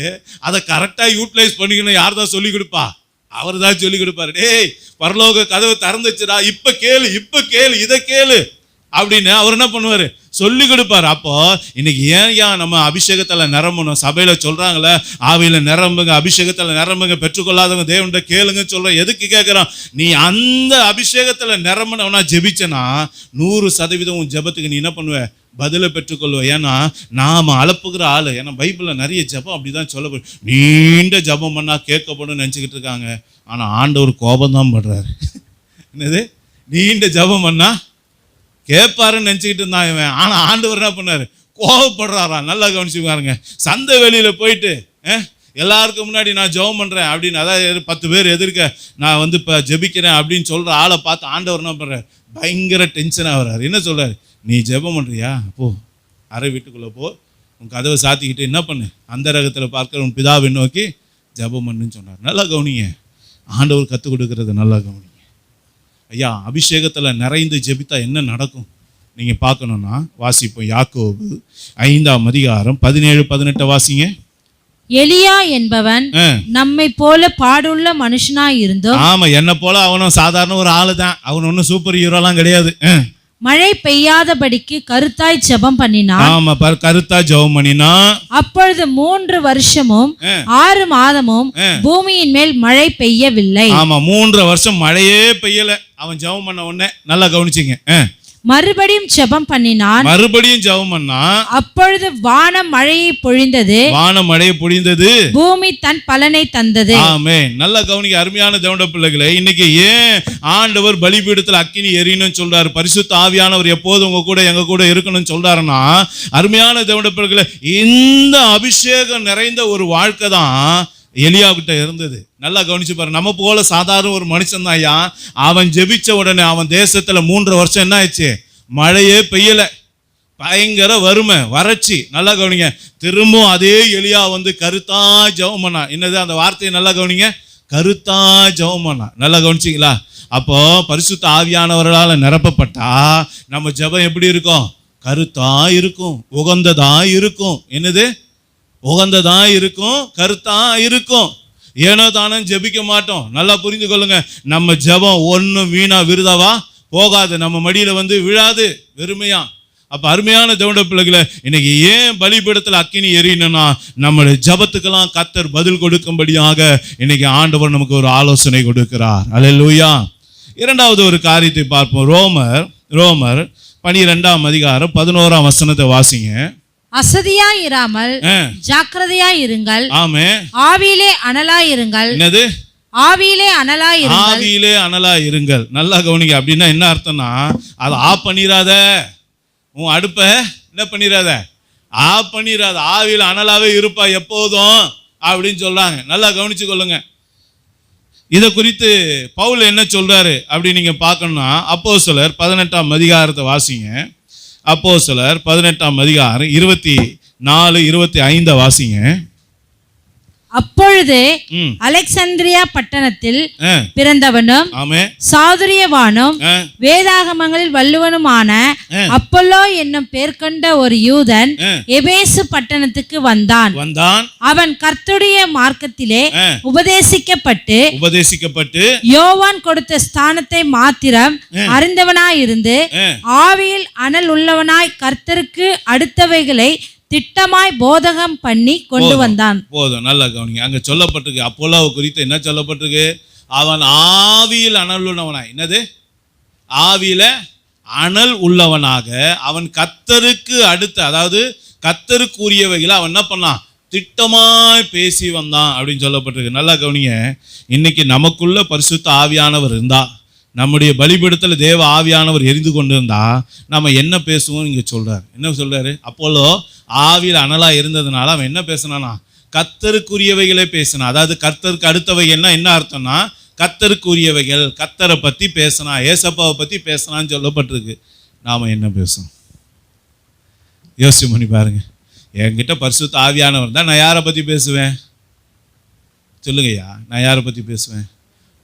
அதை கரெக்டாக யூட்டிலைஸ் பண்ணிக்கணும். யார் தான் சொல்லிக் கொடுப்பா? அவர் தான் சொல்லிக் கொடுப்பாரு. டேய், பரலோக கதவு திறந்துச்சுடா, இப்போ கேளு, இப்போ கேளு, இதை கேளு அப்படின்னு அவர் என்ன பண்ணுவார்? சொல்லி கொடுப்பார். அப்போ இன்னைக்கு ஏன் நம்ம அபிஷேகத்தில் நிரம்பணும்? சபையில் சொல்கிறாங்களே, ஆவியில் நிரம்புங்க, அபிஷேகத்தில் நிரம்புங்க, பெற்றுக்கொள்ளாதவங்க தேவன்கிட்ட கேளுங்க சொல்கிறோம். எதுக்கு கேட்குறான்? நீ அந்த அபிஷேகத்தில் நிரம்பினவனா ஜெபிச்சனா 100% உன் ஜெபத்துக்கு நீ என்ன பண்ணுவ? பதிலை பெற்றுக்கொள்வேன். ஏன்னா நாம் அலப்புகிற ஆள். ஏன்னா பைபிளில் நிறைய ஜெபம் அப்படி தான் சொல்லப்படும். நீண்ட ஜெபம் பண்ணால் கேட்கப்படும் நினச்சிக்கிட்டு இருக்காங்க. ஆனால் ஆண்டவர் கோபம்தான் படுறாரு. என்னது? நீண்ட ஜெபம் பண்ணால் கேட்பாருன்னு நினச்சிக்கிட்டு இருந்தான் இவன். ஆனால் ஆண்டவர் என்ன பண்ணார்? கோபப்படுறாராம். நல்லா கவனிச்சு பாருங்க. சந்தை வெளியில் போயிட்டு எல்லாருக்கும் முன்னாடி நான் ஜெபம் பண்ணுறேன் அப்படின்னு, அதாவது 10 பேர் எதிர்க்க நான் வந்து இப்போ ஜெபிக்கிறேன் அப்படின்னு சொல்கிற ஆளை பார்த்து ஆண்டவர் என்ன பண்ணுறாரு? பயங்கர டென்ஷனாக வர்றாரு. என்ன சொல்கிறார்? நீ ஜெபம் பண்ணுறியா? போ, அரை வீட்டுக்குள்ளே போ, உன் கதவை சாத்திக்கிட்டு என்ன பண்ணு, அந்த ரகத்தில் பார்க்குற உன் பிதாவை நோக்கி ஜெபம் பண்ணுன்னு சொன்னார். நல்லா கவனிங்க. ஆண்டவர் கற்றுக் கொடுக்கறது நல்லா கவனிங்க ஐயா. அபிஷேகத்தில் நிறைந்து ஜெபித்தா என்ன நடக்கும் நீங்கள் பார்க்கணுன்னா வாசிப்போம். யாக்கோபு 5ஆம் அதிகாரம் 17-18 வாசிங்க. எலியா என்பவன் நம்மை போல பாடுள்ள மனுஷனாய் இருந்தோம். ஆமா, என்ன போல அவனும் சாதாரண ஒரு ஆளு தான். அவன் ஒன்றும் சூப்பர் ஹீரோலாம் கிடையாது. மழை பெய்யாதபடிக்கு கருத்தாய் ஜெபம் பண்ணினான். ஆமா, கருத்தா ஜெபம் பண்ணினா. அப்பொழுது 3 வருஷமும் 6 மாதமும் பூமியின் மேல் மழை பெய்யவில்லை. ஆமா, 3 வருஷம் மழையே பெய்யல. அவன் ஜெபம் பண்ண உடனே நல்லா கவனிச்சிங்க. மறுபடியும் ஜெபம் பண்ணினான். மறுபடியும் ஜெபம் பண்ணா. அப்பொழுது வானம் மழையை பொழிந்தது. வானம் மழையை பொழிந்தது. பூமி தன் பலனை தந்தது. ஆமென். நல்லா கவனிக்க அருமையான தேவனுடைய பிள்ளைகளே. இன்னைக்கு ஏன் ஆண்டவர் பலிபீடத்தில் அக்கினி எரியணும்னு சொல்றாரு? பரிசுத்த ஆவியானவர் எப்போதும் உங்க கூட எங்க கூட இருக்கணும்னு சொல்றாருன்னா, அருமையான தேவனுடைய பிள்ளைகளே, இந்த அபிஷேகம் நிறைந்த ஒரு வாழ்க்கை தான் எலியா கிட்ட இருந்தது. நல்லா கவனிச்சு பாரு. நம்ம போல சாதாரண ஒரு மனுஷன் தான் ஐயா. அவன் ஜெபிச்ச உடனே அவன் தேசத்துல 3 வருஷம் என்ன ஆயிடுச்சு? மழையே பெய்யல, பயங்கர வறுமை, வறட்சி. நல்லா கவனிங்க. திரும்பவும் அதே எலியா வந்து கருத்தா ஜெபம் பண்ணா. என்னது அந்த வார்த்தையை நல்லா கவனிங்க? கருத்தா ஜெபம் பண்ணா. நல்லா கவனிச்சிங்களா? அப்போ பரிசுத்த ஆவியானவர்களால் நிரப்பப்பட்டா நம்ம ஜெபம் எப்படி இருக்கும்? கருத்தா இருக்கும், உகந்ததா இருக்கும். என்னது? உகந்ததா இருக்கும், கருத்தா இருக்கும். ஏனோ தானே ஜெபிக்க மாட்டோம். நல்லா புரிந்து கொள்ளுங்க. நம்ம ஜெபம் ஒன்றும் வீணா விருதாவா போகாது. நம்ம மடியில் வந்து விழாது வெறுமையா. அப்போ அருமையான தேவனுடைய பிள்ளைகளை, இன்னைக்கு ஏன் பலிபீடத்தில் அக்கினி எரியணும்னா, நம்மளுடைய ஜெபத்துக்கெல்லாம் கர்த்தர் பதில் கொடுக்கும்படியாக இன்னைக்கு ஆண்டவர் நமக்கு ஒரு ஆலோசனை கொடுக்கிறார். அல்லேலூயா. இரண்டாவது ஒரு காரியத்தை பார்ப்போம். ரோமர் 12ஆம் அதிகாரம் 11ஆம் வசனத்தை வாசிங்க. அசதியாய் இராமல் ஜாக்கிரதையாய் இருங்கள். ஆமென். ஆவியிலே அனலாய் இருங்கள். என்னது? ஆவியிலே அனலாய் இருங்கள். ஆவியிலே அனலாய் இருங்கள். நல்லா கவனிங்க. அப்படின்னா என்ன அர்த்தம்னா, அதை ஆஃப் பண்ணிராத, உன் அடுப்பை என்ன பண்ணிராத, ஆஃப் பண்ணிராத, ஆவியில் அனலாவே இருப்பா எப்போதும் அப்படின்னு சொல்றாங்க. நல்லா கவனிச்சு கொள்ளுங்க. இதை குறித்து பவுல் என்ன சொல்றாரு அப்படி நீங்க பார்க்கணும்னா, அப்போஸ்தலர் 18ஆம் அதிகாரத்தை வாசிங்க. அப்போஸ்தலர் 18ஆம் அதிகாரம் 24, 25 வாசிங்க. அப்பொழுது அலெக்சாந்திரியா பட்டணத்தில் பிறந்தவனும் சாதுரியவானும் வேதாகமங்களில் வல்லுவனுமான அப்பல்லோ என்னும் பேர் கொண்ட ஒரு யூதன் எபேசு பட்டணத்துக்கு வந்தான். அவன் கர்த்தருடைய மார்க்கத்திலே உபதேசிக்கப்பட்டு யோவான் கொடுத்த ஸ்தானத்தை மாத்திரம் அறிந்தவனாயிருந்து ஆவியில் அனல் உள்ளவனாய் கர்த்தருக்கு அடுத்தவைகளை திட்டமாய் போதகம் பண்ணி கொண்டு வந்தான். போதும், நல்லா கவனிங்க. அங்க சொல்லப்பட்டிருக்கு, அப்போலோவை குறித்து என்ன சொல்லப்பட்டிருக்கு? அவன் ஆவியில் அனல் உள்ளவனாய், என்னது? ஆவியில அனல் உள்ளவனாக அவன் கர்த்தருக்கு அடுத்த, அதாவது கர்த்தருக்கு உரியவைகளை அவன் என்ன பண்ணான்? திட்டமாய் பேசி வந்தான் அப்படின்னு சொல்லப்பட்டிருக்கு. நல்லா கவனிங்க. இன்னைக்கு நமக்குள்ள பரிசுத்த ஆவியானவர் இருந்தா, நம்முடைய பலிபீடத்தில் தேவ ஆவியானவர் எரிந்து கொண்டு இருந்தா, நம்ம என்ன பேசுவோம் இங்க சொல்றாரு. என்ன சொல்றாரு? அப்போலோ ஆவியில் அனலா இருந்ததுனால அவன் என்ன பேசினானா? கர்த்தருக்குரியவைகளே பேசினான். அதாவது கர்த்தருக்கு அடுத்தவைகள்னா என்ன அர்த்தம்னா, கர்த்தருக்குரியவைகள், கர்த்தரை பத்தி பேசினா, ஏசப்பாவை பத்தி பேசினான்னு சொல்லப்பட்டிருக்கு. நாம என்ன பேசுவோம்? யோசிச்சு பண்ணி பாருங்க. என்கிட்ட பரிசுத்த ஆவியானவர் தான், நான் யாரை பத்தி பேசுவேன்? சொல்லுங்கய்யா, நான் யாரை பத்தி பேசுவேன்?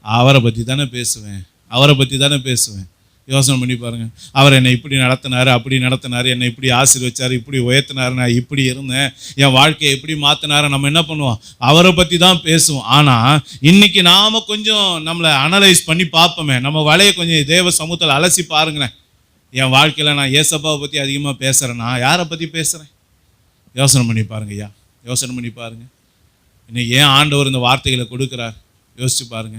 அவரை பத்தி தானே பேசுவேன். அவரை பற்றி தானே பேசுவேன். யோசனை பண்ணி பாருங்க. அவர் என்னை இப்படி நடத்தினார், அப்படி நடத்தினார், என்னை இப்படி ஆசீர்வச்சார், இப்படி உயர்த்தினார், நான் இப்படி இருந்தேன், என் வாழ்க்கையை எப்படி மாற்றினார், நம்ம என்ன பண்ணுவோம்? அவரை பற்றி தான் பேசுவோம். ஆனால் இன்னைக்கு நாம் கொஞ்சம் நம்மளை அனலைஸ் பண்ணி பார்ப்போமே, நம்ம வலையை கொஞ்சம் தேவ சமூகத்தில் அலசி பாருங்களேன். என் வாழ்க்கையில் நான் ஏசப்பாவை பற்றி அதிகமாக பேசுகிறேன்னா யாரை பற்றி பேசுகிறேன்? யோசனை பண்ணி பாருங்க ஐயா, யோசனை பண்ணி பாருங்க. இன்னைக்கு ஏன் ஆண்டவர் இந்த வார்த்தைகளை கொடுக்குறார்? யோசிச்சு பாருங்க.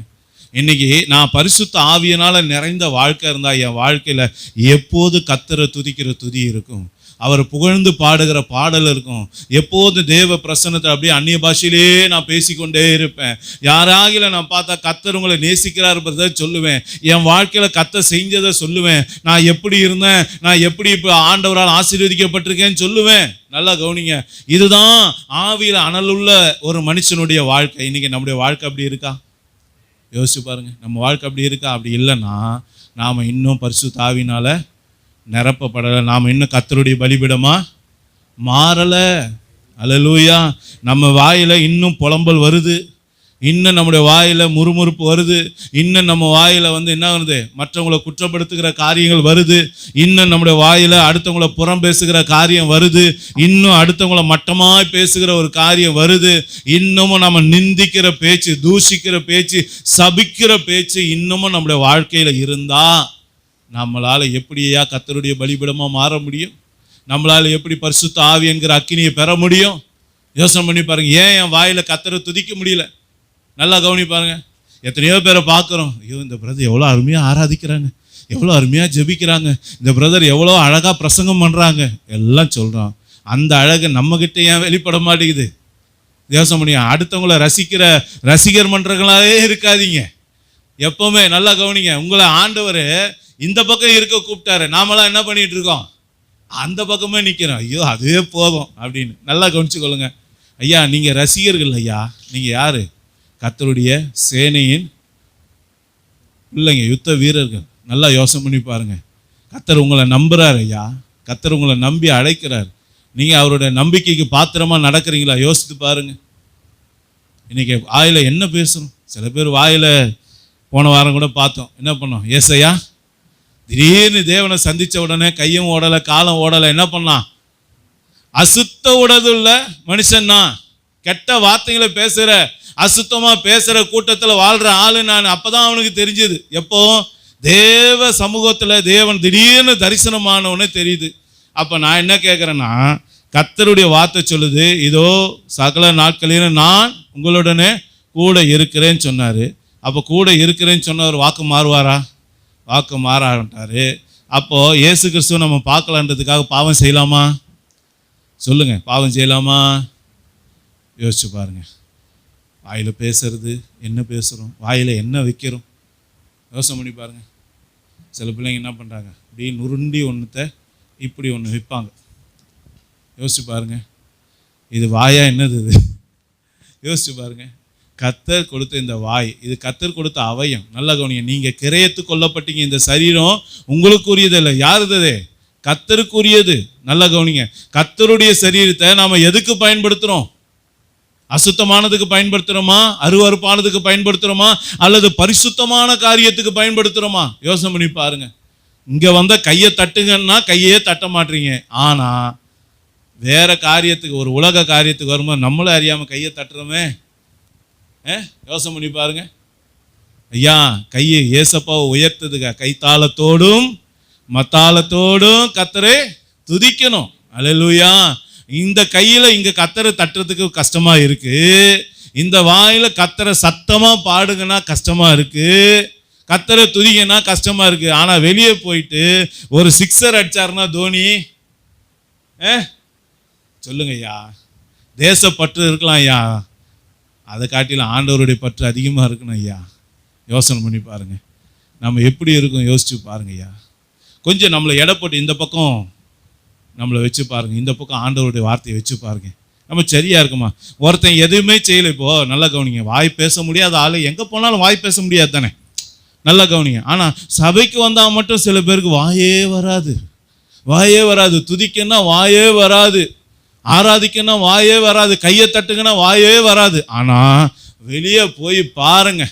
இன்னைக்கு நான் பரிசுத்த ஆவியினால நிறைந்த வாழ்க்கை இருந்தா, என் வாழ்க்கையில எப்போது கர்த்தரை துதிக்கிற துதி இருக்கும், அவர் புகழ்ந்து பாடுகிற பாடல் இருக்கும், எப்போது தேவ பிரசன்னத்தை அப்படியே அந்நிய பாஷையிலே நான் பேசிக்கொண்டே இருப்பேன். யாராகில நான் பார்த்தா கர்த்தர் உங்களை நேசிக்கிறார்ன்றதை சொல்லுவேன், என் வாழ்க்கையில கர்த்தர் செஞ்சதை சொல்லுவேன், நான் எப்படி இருந்தேன், நான் எப்படி இப்போ ஆண்டவரால் ஆசீர்வதிக்கப்பட்டிருக்கேன்னு சொல்லுவேன். நல்லா கவனிங்க. இதுதான் ஆவியில் அனலுள்ள ஒரு மனுஷனுடைய வாழ்க்கை. இன்னைக்கு நம்முடைய வாழ்க்கை அப்படி இருக்கா? யோசிச்சு பாருங்க. நம்ம வாழ்க்கை அப்படி இருக்கா? அப்படி இல்லைன்னா நாம் இன்னும் பரிசுத்த ஆவியினால நிரப்பப்படலை, நாம் இன்னும் கர்த்தருடைய பலிபீடமா மாறலை. அல்லேலூயா. நம்ம வாயில இன்னும் புலம்பல் வருது, இன்னும் நம்முடைய வாயில முறுமுறுப்பு வருது, இன்னும் நம்ம வாயில என்ன வருது? மற்றவங்களை குற்றப்படுத்துகிற காரியங்கள் வருது, இன்னும் நம்முடைய வாயில அடுத்தவங்களை புறம் பேசுகிற காரியம் வருது, இன்னும் அடுத்தவங்களை மட்டமாய் பேசுகிற ஒரு காரியம் வருது, இன்னமும் நம்ம நிந்திக்கிற பேச்சு, தூஷிக்கிற பேச்சு, சபிக்கிற பேச்சு இன்னமும் நம்முடைய வாழ்க்கையில இருந்தா நம்மளால எப்படியா கர்த்தருடைய பலிபீடமா மாற முடியும்? நம்மளால எப்படி பரிசுத்த ஆவி என்கிற அக்கினியை பெற முடியும்? யோசனை பண்ணி பாருங்க. ஏன் என் வாயில கர்த்தரை துதிக்க முடியல? நல்லா கவனி பாருங்க. எத்தனையோ பேரை பார்க்குறோம், ஐயோ இந்த பிரதர் எவ்வளோ அருமையாக ஆராதிக்கிறாங்க, எவ்வளோ அருமையாக ஜெபிக்கிறாங்க, இந்த பிரதர் எவ்வளோ அழகாக பிரசங்கம் பண்ணுறாங்க, எல்லாம் சொல்கிறோம். அந்த அழகு நம்மகிட்ட ஏன் வெளிப்பட மாட்டேங்குது? யோசனை பண்ணி அடுத்தவங்களை ரசிக்கிற ரசிகர் மன்றங்களாவே இருக்காதீங்க. எப்பவுமே நல்லா கவனிங்க. உங்களை ஆண்டவர் இந்த பக்கம் இருக்க கூப்பிட்டாரு, நாமெல்லாம் என்ன பண்ணிட்டு இருக்கோம்? அந்த பக்கமே நிற்கிறோம். ஐயோ அதுவே போதும் அப்படின்னு. நல்லா கவனிச்சுக்கொள்ளுங்க ஐயா. நீங்கள் ரசிகர்கள் ஐயா, நீங்கள் யாரு? கர்த்தருடைய சேனையின் பிள்ளைங்க, யுத்த வீரர்கள். நல்லா யோசனை பண்ணி பாருங்க. கர்த்தர் உங்களை நம்புறாரு ஐயா, கர்த்தர் உங்களை நம்பி அழைக்கிறார். நீங்கள் அவருடைய நம்பிக்கைக்கு பாத்திரமா நடக்கிறீங்களா? யோசித்து பாருங்க. இன்னைக்கு வாயில என்ன பேசணும்? சில பேர் வாயில போன வாரம் கூட பார்த்தோம், என்ன பண்ணோம்? ஏசையா திடீர்னு தேவனை சந்திச்ச உடனே கையும் ஓடலை காலம் ஓடலை, என்ன பண்ணலாம்? அசுத்த உடதுள்ள மனுஷன் தான், கெட்ட வார்த்தைகளை பேசுற, அசுத்தமா பேசுற கூட்டத்தில் வாழ்ற ஆளு நான். அப்பதான் அவனுக்கு தெரிஞ்சது. எப்போ? தேவ சமூகத்துல தேவன் திடீர்னு தரிசனமானவனே தெரியுது. அப்ப நான் என்ன கேட்கிறேன்னா, கர்த்தருடைய வார்த்தை சொல்லுது, இதோ சகல நாட்களிலும் நான் உங்களுடனே கூட இருக்கிறேன்னு சொன்னாரு. அப்ப கூட இருக்கிறேன்னு சொன்ன ஒரு வாக்கு மாறுவாரா? வாக்கு மாறாட்டாரு. அப்போ இயேசு கிறிஸ்துவ நம்ம பார்க்கலான்றதுக்காக பாவம் செய்யலாமா? சொல்லுங்க, பாவம் செய்யலாமா? யோசிச்சு பாருங்க. வாயில் பேசுறது என்ன பேசுகிறோம், வாயில் என்ன வைக்கிறோம், யோசனை பண்ணி பாருங்க. சில பிள்ளைங்க என்ன பண்ணுறாங்க, இப்படி நுருண்டி ஒன்றுத்தை இப்படி ஒன்று வைப்பாங்க. யோசிச்சு பாருங்க, இது வாயா என்னது இது? யோசிச்சு பாருங்க. கர்த்தர் கொடுத்த இந்த வாய், இது கர்த்தர் கொடுத்த அவயம். நல்ல கவனிங்க, நீங்கள் கிரயத்து கொல்லப்பட்டீங்க. இந்த சரீரம் உங்களுக்குரியது இல்லை, யாருது? கர்த்தருக்குரியது. நல்ல கவனிங்க, கர்த்தருடைய சரீரத்தை நாம் எதுக்கு பயன்படுத்துகிறோம்? அசுத்தமானதுக்கு பயன்படுத்துகிறோமா, அருவருப்பானதுக்கு பயன்படுத்துகிறோமா, அல்லது பரிசுத்தமான காரியத்துக்கு பயன்படுத்துகிறோமா? யோசனை பண்ணி பாருங்க. இங்கே வந்த கையை தட்டுங்கன்னா கையே தட்ட மாட்டீங்க. ஆனால் வேற காரியத்துக்கு, ஒரு உலக காரியத்துக்கு வரும்போது நம்மளும் அறியாமல் கையை தட்டுறோமே. யோசனை பண்ணி பாருங்க. ஐயா, கையை ஏசப்பாவை உயர்த்ததுக்கா கைத்தாளத்தோடும் மத்தாளத்தோடும் கர்த்தரை துதிக்கணும். அல்லேலூயா. இந்த கையில இங்க கர்த்தரை தட்டுறதுக்கு கஷ்டமா இருக்கு, இந்த வாயில கர்த்தரை சத்தமா பாடுங்கன்னா கஷ்டமா இருக்கு, கர்த்தரை துதிங்கன்னா கஷ்டமா இருக்கு. ஆனா வெளியே போயிட்டு ஒரு சிக்ஸர் அடிச்சாருன்னா தோனி, சொல்லுங்க ஐயா, தேசப்பற்று இருக்கலாம் ஐயா, அதை காட்டிலும் ஆண்டவருடைய பற்று அதிகமாக இருக்கணும் ஐயா. யோசனை பண்ணி பாருங்க, நம்ம எப்படி இருக்கும் யோசிச்சு பாருங்க ஐயா. கொஞ்சம் நம்மளை எடை போட்டு இந்த பக்கம் நம்மளை வச்சு பாருங்க, இந்த பக்கம் ஆண்டவருடைய வார்த்தையை வச்சு பாருங்க, நம்ம சரியா இருக்குமா? ஒருத்தன் எதுவுமே செய்யலை. இப்போ நல்லா கவனிங்க, வாய் பேச முடியாத ஆளு எங்கே போனாலும் வாய் பேச முடியாது தானே? நல்லா கவனிங்க. ஆனால் சபைக்கு வந்தால் மட்டும் சில பேருக்கு வாயே வராது, வாயே வராது. துதிக்கன்னா வாயே வராது, ஆராதிக்கன்னா வாயே வராது, கையை தட்டுங்கன்னா வாயே வராது. ஆனால் வெளியே போய் பாருங்க,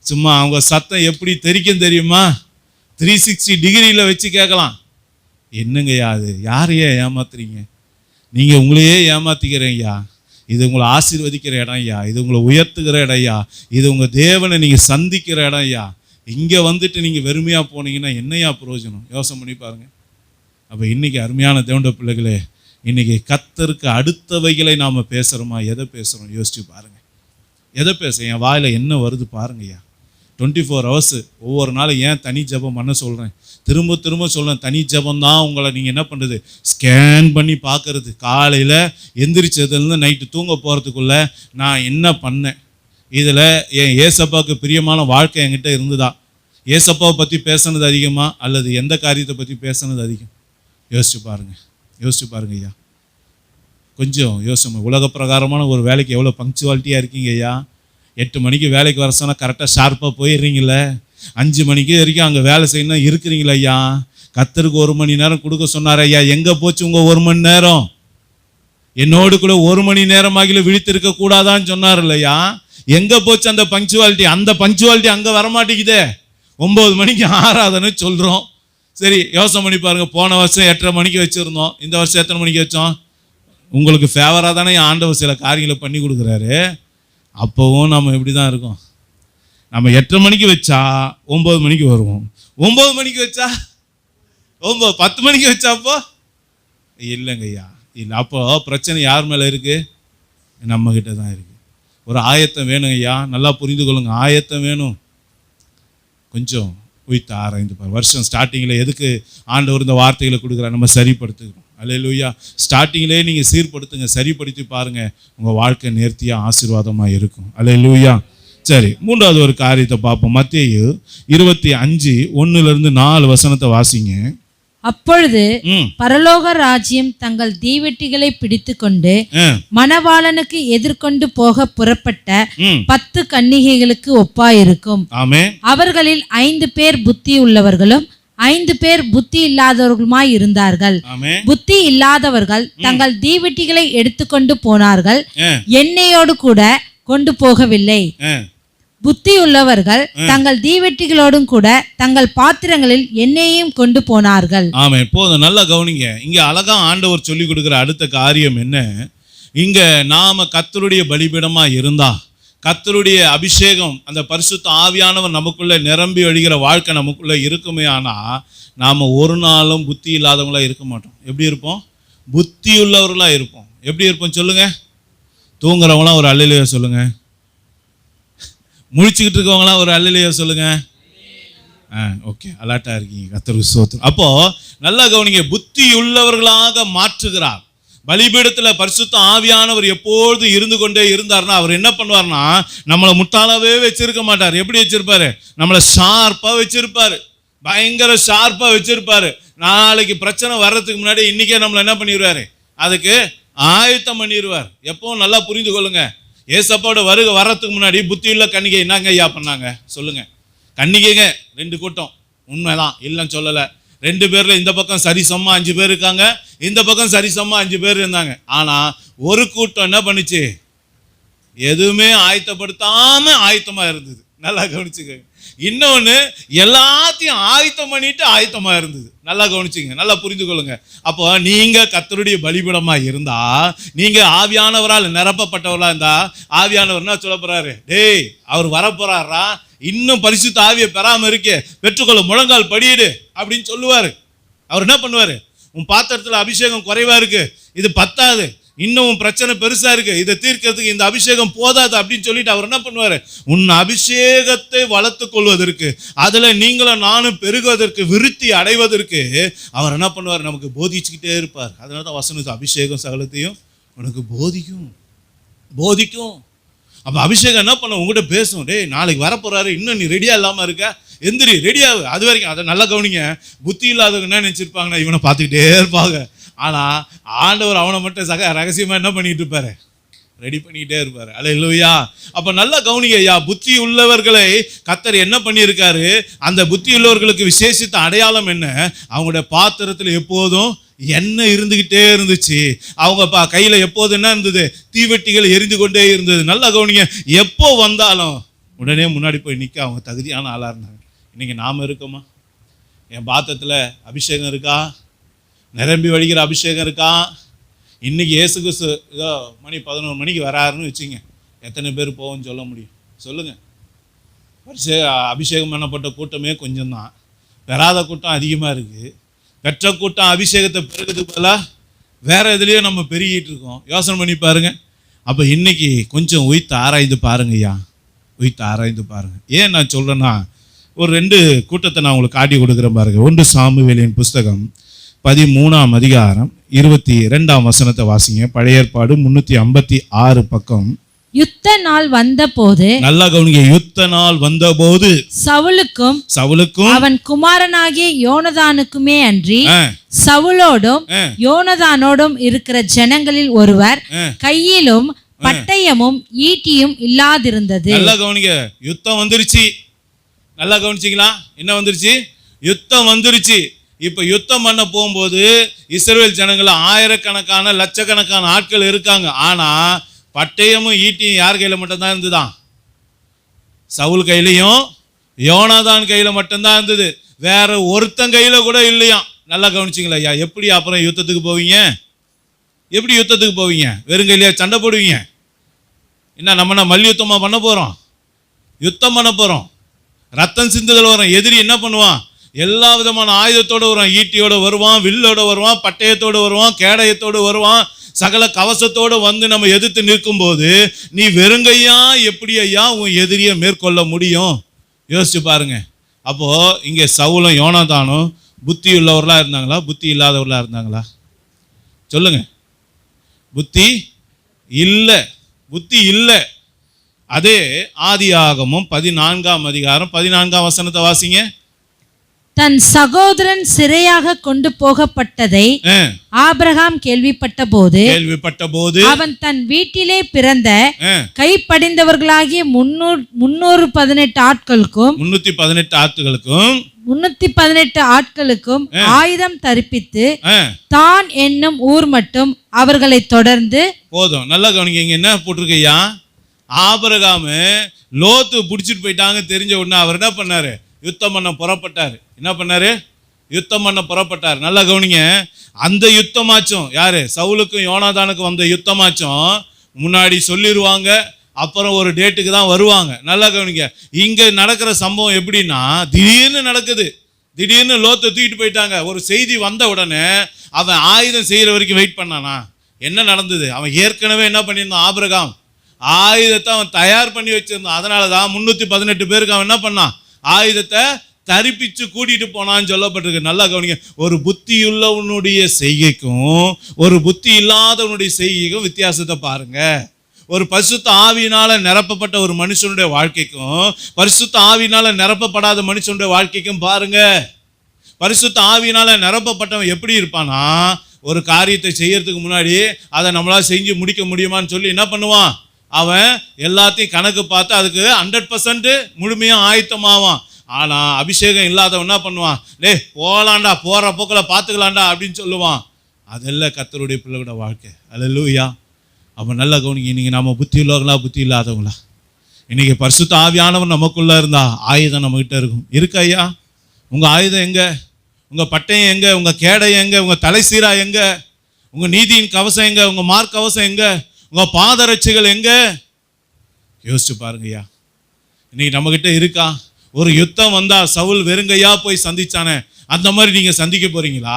சும்மா அவங்க சத்தம் எப்படி தெரிக்கும் தெரியுமா? 360 டிகிரியில் வச்சு கேட்கலாம். என்னங்கய்யா அது? யாரையே ஏமாத்துறீங்க? நீங்கள் உங்களையே ஏமாத்திக்கிறீங்கய்யா. இது உங்களை ஆசீர்வதிக்கிற இடம் ஐயா, இது உங்களை உயர்த்துகிற இடம் ஐயா, இது உங்கள் தேவனை நீங்கள் சந்திக்கிற இடம் ஐயா. இங்கே வந்துட்டு நீங்கள் வெறுமையாக போனீங்கன்னா என்னையா பிரயோஜனம்? யோசனை பண்ணி பாருங்க. அப்போ இன்னைக்கு அருமையான தேவனுடைய பிள்ளைகளே, இன்னைக்கு கர்த்தருக்கு அடுத்தவைகளை நாம் பேசுகிறோமா? எதை பேசுகிறோம் யோசிச்சு பாருங்க. எதை பேசுகிறேன்? என் வாயில் என்ன வருது பாருங்கய்யா. 24 hours ஒவ்வொரு நாளும் ஏன் தனி ஜெபம் பண்ண சொல்கிறேன், திரும்ப திரும்ப சொல்கிறேன். தனி ஜெபம் தான் உங்களை நீங்கள் என்ன பண்ணுறது, ஸ்கேன் பண்ணி பார்க்கறது. காலையில் எந்திரிச்சதுலேருந்து நைட்டு தூங்க போகிறதுக்குள்ளே நான் என்ன பண்ணேன், இதில் என் ஏசப்பாவுக்கு பிரியமான வாழ்க்கை என்கிட்ட இருந்துதா, ஏசப்பாவை பற்றி பேசுனது அதிகமா அல்லது எந்த காரியத்தை பற்றி பேசுனது அதிகம்? யோசிச்சு பாருங்கள், யோசிச்சு பாருங்க ஐயா. கொஞ்சம் யோசனை. உலக பிரகாரமான ஒரு வேலைக்கு எவ்வளோ பங்க்சுவாலிட்டியாக இருக்கீங்க ஐயா. 8 மணிக்கு வேலைக்கு வர சொன்னால் கரெக்டாக ஷார்ப்பாக போயிடுறீங்களே. 5 மணிக்கு வரைக்கும் அங்கே வேலை செய்யணும் இருக்கிறீங்களா ஐயா? கர்த்தருக்கு 1 மணி நேரம் கொடுக்க சொன்னார் ஐயா. எங்கே போச்சு உங்கள் 1 மணி நேரம்? என்னோடு கூட 1 மணி நேரமாகில விழித்திருக்க கூடாதான்னு சொன்னார் இல்லையா? எங்கே போச்சு அந்த பங்க்சுவாலிட்டி? அந்த பங்க்சுவாலிட்டி அங்கே வரமாட்டேங்குதே. 9 மணிக்கு ஆராதனை சொல்கிறோம். சரி, யோசனை பண்ணி பாருங்க. போன வருஷம் 8:30 மணிக்கு வச்சுருந்தோம், இந்த வருஷம் எத்தனை மணிக்கு வச்சோம்? உங்களுக்கு ஃபேவராக தானே ஆண்டவர் சில காரியங்களை பண்ணி கொடுக்குறாரு. அப்போவும் நம்ம எப்படி தான் இருக்கோம்? நம்ம 8:30 மணிக்கு வச்சா 9 மணிக்கு வருவோம், 9 மணிக்கு வச்சா 10 மணிக்கு வச்சாப்போ இல்லைங்க ஐயா, இல்லை. அப்போ பிரச்சனை யார் மேலே இருக்கு? நம்மக்கிட்ட தான் இருக்கு. ஒரு ஆயத்தம் வேணும் ஐயா, நல்லா புரிந்து கொள்ளுங்க. ஆயத்தம் வேணும். கொஞ்சம் உயிர்த்து ஆராய்ந்து பாரு. வருஷம் ஸ்டார்டிங்கில் எதுக்கு ஆண்டவர் இந்த வார்த்தைகளை கொடுக்குறாரு? நம்ம சரிப்படுத்துக்கிறோம். அல்லேலூயா. ஸ்டார்டிங்லேயே நீங்கள் சீர்படுத்துங்க, சரிப்படுத்தி பாருங்கள், உங்கள் வாழ்க்கை நேர்த்தியாக ஆசீர்வாதமாக இருக்கும். அல்லேலூயா. சரி, 3வது ஒரு காரியத்தை பார்ப்போம். மத்தேயு 25:1-4 வசனத்தை வாசிங்க. அப்பொழுது பரலோக ராஜ்யம் தங்கள் தீவெட்டிகளை பிடித்து கொண்டு மணவாளனுக்கு எதிர்கொண்டு போக புறப்பட்ட 10 கன்னிகைகளுக்கு ஒப்பாயிருக்கும். அவர்களில் 5 பேர் புத்தி உள்ளவர்களும் 5 பேர் புத்தி இல்லாதவர்களுமாய் இருந்தார்கள். புத்தி இல்லாதவர்கள் தங்கள் தீவெட்டிகளை எடுத்துக்கொண்டு போனார்கள், எண்ணெயோடு கூட கொண்டு போகவில்லை. புத்தி உள்ளவர்கள் தங்கள் தீவெட்டிகளோடும் கூட தங்கள் பாத்திரங்களில் எண்ணெயையும் கொண்டு போனார்கள். ஆமென். போதும், நல்லா கவனிங்க. இங்க அழகா ஆண்டவர் சொல்லி கொடுக்கிற அடுத்த காரியம் என்ன? இங்க நாம கர்த்தருடைய பலிபீடமா இருந்தா, கர்த்தருடைய அபிஷேகம், அந்த பரிசுத்த ஆவியானவர் நமக்குள்ள நிரம்பி வழிகிற வாழ்க்கை நமக்குள்ள இருக்குமே, ஆனா நாம ஒரு நாளும் புத்தி இல்லாதவங்களா இருக்க மாட்டோம். எப்படி இருப்போம்? புத்தி உள்ளவர்களா இருப்போம். எப்படி இருப்போம் சொல்லுங்க? தூங்குறவங்களாம் ஒரு அல்லேலூயா சொல்லுங்க. முழிச்சுக்கிட்டு இருக்கவங்களாம் ஒரு அல்லேலூயா சொல்லுங்க. ஓகே, அலர்ட்டா இருக்கீங்க. கர்த்தருக்கு ஸ்தோத்திரம். அப்போ நல்லா கவனிங்க, புத்தி உள்ளவர்களாக மாற்றுகிறார். பலிபீடத்துல பரிசுத்த ஆவியானவர் எப்பொழுது இருந்து கொண்டே இருந்தார்னா அவர் என்ன பண்ணுவார்னா நம்மளை முட்டாளாவே வச்சிருக்க மாட்டார். எப்படி வச்சிருப்பாரு? நம்மளை ஷார்ப்பா வச்சிருப்பாரு, பயங்கர ஷார்ப்பா வச்சிருப்பாரு. நாளைக்கு பிரச்சனை வர்றதுக்கு முன்னாடி இன்னைக்கே நம்மளை என்ன பண்ணிடுவாரு? அதுக்கு ஆயத்தம் பண்ணிடுவார். எப்பவும் நல்லா புரிந்து கொள்ளுங்க, ஏசப்பாவோட வர்றதுக்கு முன்னாடி புத்தியுள்ள கன்னிகை என்னங்க ஐயா பண்ணாங்க சொல்லுங்க? கன்னிகைங்க 2 கூட்டம், உண்மைதான், இல்லைன்னு சொல்லலை. 2 பேர்ல இந்த பக்கம் சரிசமமா 5 பேர் இருக்காங்க, இந்த பக்கம் சரிசமமா 5 பேர் இருந்தாங்க. ஆனா ஒரு கூட்டம் என்ன பண்ணுச்சு? எதுவுமே ஆயத்தப்படுத்தாம ஆயத்தமா இருந்தது. நல்லா கவனிச்சுக்கோங்க. இன்னொன்னு எல்லாத்தையும் ஆயத்தம் பண்ணிட்டு ஆயத்தமா இருந்தது. நல்லா கவனிச்சுங்க, நல்லா புரிந்து கொள்ளுங்க. அப்போ நீங்க கர்த்தருடைய பலிபீடமா இருந்தா, நீங்க ஆவியானவரால் நிரப்பப்பட்டவர்களா இருந்தா, ஆவியானவர் என்ன சொல்ல போறாரு? டேய், அவர் வரப்போறாரா, இன்னும் பரிசுத்த ஆவியை பெறாம இருக்கே, பெற்றுக்கொள்ள முழங்கால் படியிடு அப்படின்னு சொல்லுவாரு. அவர் என்ன பண்ணுவாரு? உன் பாத்திரத்துல அபிஷேகம் குறைவா இருக்கு, இது பத்தாது, இன்னும் பிரச்சனை பெருசா இருக்கு, இதை தீர்க்கிறதுக்கு இந்த அபிஷேகம் போதாது அப்படின்னு சொல்லிட்டு அவர் என்ன பண்ணுவாரு? உன் அபிஷேகத்தை வளர்த்து கொள்வதற்கு, அதுல நீங்களும் நானும் பெருகுவதற்கு, விருத்தி அடைவதற்கு அவர் என்ன பண்ணுவார்? நமக்கு போதிச்சுக்கிட்டே இருப்பார். அதனாலதான் வசனத்து அபிஷேகம் சகலத்தையும் உனக்கு போதிக்கும். அப்ப அபிஷேகம் என்ன பண்ண? உங்ககிட்ட பேசும். டேய், நாளைக்கு வரப்போறாரு, இன்னும் நீ ரெடியா இல்லாம இருக்க, எந்திரி, ரெடியாகு. அது வரைக்கும் அதை நல்லா கவனிங்க. புத்தி இல்லாதவங்க என்ன நினைச்சிருப்பாங்கன்னா இவனை பார்த்துக்கிட்டே இருப்பாங்க. ஆனா ஆண்டவர் அவனை மட்டும் ரகசியமா என்ன பண்ணிட்டு இருப்பாரு? ரெடி பண்ணிக்கிட்டே இருப்பாரு. அல்லேலூயா. அப்ப நல்லா கவனிங்க ஐயா, புத்தி உள்ளவர்களை கர்த்தர் என்ன பண்ணியிருக்காரு? அந்த புத்தி உள்ளவர்களுக்கு விசேஷித்த அடையாளம் என்ன? அவங்களுடைய பாத்திரத்துல எப்போதும் எண்ணெய் இருந்துகிட்டே இருந்துச்சு. அவங்க கையில எப்போது என்ன இருந்தது? தீவெட்டிகள் எரிந்து கொண்டே இருந்தது. நல்லா கவனிங்க, எப்போ வந்தாலும் உடனே முன்னாடி போய் நிற்க அவங்க தகுதியான ஆளா இருந்தாங்க. இன்னைக்கு நாம இருக்கோமா? என் பாத்திரத்துல அபிஷேகம் இருக்கா? நிரம்பி வழிகிற அபிஷேகம் இருக்கா? இன்னைக்கு இயேசு கிறிஸ்து ஏதோ மணி 11 மணிக்கு வராருன்னு வச்சுங்க, எத்தனை பேர் போவோம்னு சொல்ல முடியும்? சொல்லுங்க. அபிஷேகம் பண்ணப்பட்ட கூட்டமே கொஞ்சம் தான், பெறாத கூட்டம் அதிகமாக இருக்குது. பெற்ற கூட்டம் அபிஷேகத்தை பெருகிறதுக்கு பதிலாக வேற எதுலேயோ நம்ம பெருகிட்டு இருக்கோம். யோசனை பண்ணி பாருங்க. அப்போ இன்னைக்கு கொஞ்சம் உயிர்த்து ஆராய்ந்து பாருங்க ஐயா, உயிர்த்து ஆராய்ந்து பாருங்க. ஏன் நான் சொல்றேன்னா, ஒரு 2 கூட்டத்தை நான் உங்களுக்கு காட்டி கொடுக்குறேன் பாருங்க. 1 சாமுவேலின் புஸ்தகம் 13ஆம் அதிகாரம் 22ஆம் வசனத்தை வாசிங்க. பழைய ஏற்பாடு 356 பக்கம். யுத்த நாள் வந்தபோது, நல்லா கவனிங்க, யுத்த நாள் வந்தபோது சவுலுக்கும் அவன் குமாரனாகிய யோனதானுக்குமே அன்றி சவுலோடும் யோனதானோடும் இருக்கிற ஜனங்களில் ஒருவர் கையிலும் பட்டயமும் ஈட்டியும் இல்லாதிருந்தது. நல்லா கவனிங்க, யுத்தம் வந்துருச்சு. நல்லா கவனிச்சிங்களா? என்ன வந்துருச்சு? யுத்தம் வந்துருச்சு. இப்ப யுத்தம் பண்ண போகும்போது இஸ்ரவேல் ஜனங்கள் ஆயிரக்கணக்கான லட்சக்கணக்கான ஆட்கள் இருக்காங்க. ஆனா பட்டயமும் ஈட்டியும் யார் கையில மட்டும்தான் இருந்துதான்? சவுல் கையிலையும் யோனாதான் கையில மட்டும்தான் இருந்தது. வேற ஒருத்தன் கையில கூட இல்லையாம். நல்லா கவனிச்சிங்களா ஐயா? எப்படி அப்புறம் யுத்தத்துக்கு போவீங்க? எப்படி யுத்தத்துக்கு போவீங்க? வெறும் கையிலையா சண்டை போடுவீங்க? என்ன நம்ம மல்யுத்தமா பண்ண போறோம்? யுத்தம் பண்ண போறோம். ரத்தம் சிந்துதல் வரும். எதிரி என்ன பண்ணுவான்? எல்லா விதமான ஆயுதத்தோடு வருவான். ஈட்டியோட வருவான், வில்லோட வருவான், பட்டயத்தோடு வருவான், கேடயத்தோடு வருவான், சகல கவசத்தோடு வந்து நம்ம எதிர்த்து நிற்கும் போது நீ வெறுங்கையா எப்படி ஐயா உன் எதிரியை மேற்கொள்ள முடியும்? யோசிச்சு பாருங்க. அப்போ இங்கே சவுலும் யோனாதானும் புத்தி உள்ளவர்களா இருந்தாங்களா, புத்தி இல்லாதவர்களா இருந்தாங்களா? சொல்லுங்க. புத்தி இல்லை, புத்தி இல்லை. அதே ஆதியாகமம் 14ஆம் அதிகாரம் 14ஆம் வசனத்தை வாசிங்க. தன் சகோதரன் சிறையாக கொண்டு போகப்பட்டதை ஆபிரகாம் கேள்விப்பட்ட போது அவன் தன் வீட்டிலே பிறந்த கைப்படிந்தவர்களாகிய 318 ஆட்களுக்கும் ஆயுதம் தரிப்பித்து தான் என்னும் ஊர் மட்டும் அவர்களை தொடர்ந்து போதும். நல்லா கவனிங்க, என்ன போட்டிருக்கையா? ஆபிரகாம் லோத்து பிடிச்சிட்டு போயிட்டாங்க தெரிஞ்ச உடனே அவர் என்ன பண்ணாரு? யுத்தம் பண்ண புறப்பட்டார். என்ன பண்ணாரு? யுத்தம் பண்ண புறப்பட்டார். நல்லா கவனிங்க, அந்த யுத்தமாச்சும் யாரு? சவுலுக்கும் யோனாதானுக்கும் வந்த யுத்தமாச்சும் முன்னாடி சொல்லிடுவாங்க, அப்புறம் ஒரு டேட்டுக்கு தான் வருவாங்க. நல்லா கவனிங்க, இங்க நடக்கிற சம்பவம் எப்படின்னா திடீர்னு நடக்குது. திடீர்னு லோத்தை தூக்கிட்டு போயிட்டாங்க. ஒரு செய்தி வந்த உடனே அவன் ஆயுதம் செய்யற வரைக்கும் வெயிட் பண்ணானா? என்ன நடந்தது? அவன் ஏற்கனவே என்ன பண்ணியிருந்தான்? ஆபிரகாம் ஆயுதத்தை அவன் தயார் பண்ணி வச்சிருந்தான். அதனாலதான் 318 பேருக்கு அவன் என்ன பண்ணான்? ஆயுதத்தை தரிப்பிச்சு கூட்டிட்டு போனான்னு சொல்லப்பட்டிருக்கு. நல்லா கவனிங்க. ஒரு புத்தியுள்ளவனுடைய செய்கைக்கும் ஒரு புத்தி இல்லாதவனுடைய செய்கைக்கும் வித்தியாசத்தை பாருங்க. ஒரு பரிசுத்த ஆவியினால நிரப்பப்பட்ட ஒரு மனுஷனுடைய வாழ்க்கைக்கும் பரிசுத்த ஆவியினால நிரப்பப்படாத மனுஷனுடைய வாழ்க்கைக்கும் பாருங்க. பரிசுத்த ஆவியினால நிரப்பப்பட்டவன் எப்படி இருப்பானா, ஒரு காரியத்தை செய்யறதுக்கு முன்னாடி அதை நம்மளால செஞ்சு முடிக்க முடியுமான்னு சொல்லி என்ன பண்ணுவான், அவன் எல்லாத்தையும் கணக்கு பார்த்து அதுக்கு 100% முழுமையா ஆயத்தமாவான். ஆனா அபிஷேகம் இல்லாதவன் என்ன பண்ணுவான், டேய் போலாண்டா, போற போக்கில் பார்த்துக்கலாண்டா அப்படின்னு சொல்லுவான். அதெல்லாம் கர்த்தருடைய பிள்ளையோட வாழ்க்கை. அல்லேலூயா. அப்போ நல்லா கவனிங்க. இன்னைக்கு நம்ம புத்தி உள்ளவங்களா புத்தி இல்லாதவங்களா? இன்னைக்கு பரிசுத்த ஆவியானவர் நமக்குள்ள இருந்தா ஆயுதம் நம்மகிட்ட இருக்கும். இருக்கு ஐயா? உங்க ஆயுதம் எங்க? உங்க பட்டயம் எங்க? உங்க கேடயம் எங்க? உங்க தலை சீரா எங்க? உங்க நீதியின் கவசம் எங்க? உங்க மார்க் கவசம் எங்க? உங்க பாதரட்சிகள் எங்க? யோசிச்சு பாருங்க ஐயா. இன்னைக்கு நம்ம கிட்ட இருக்கா? ஒரு யுத்தம் வந்தா சவுல் வெறுங்கையா போய் சந்திச்சானே, அந்த மாதிரி நீங்க சந்திக்க போறீங்களா?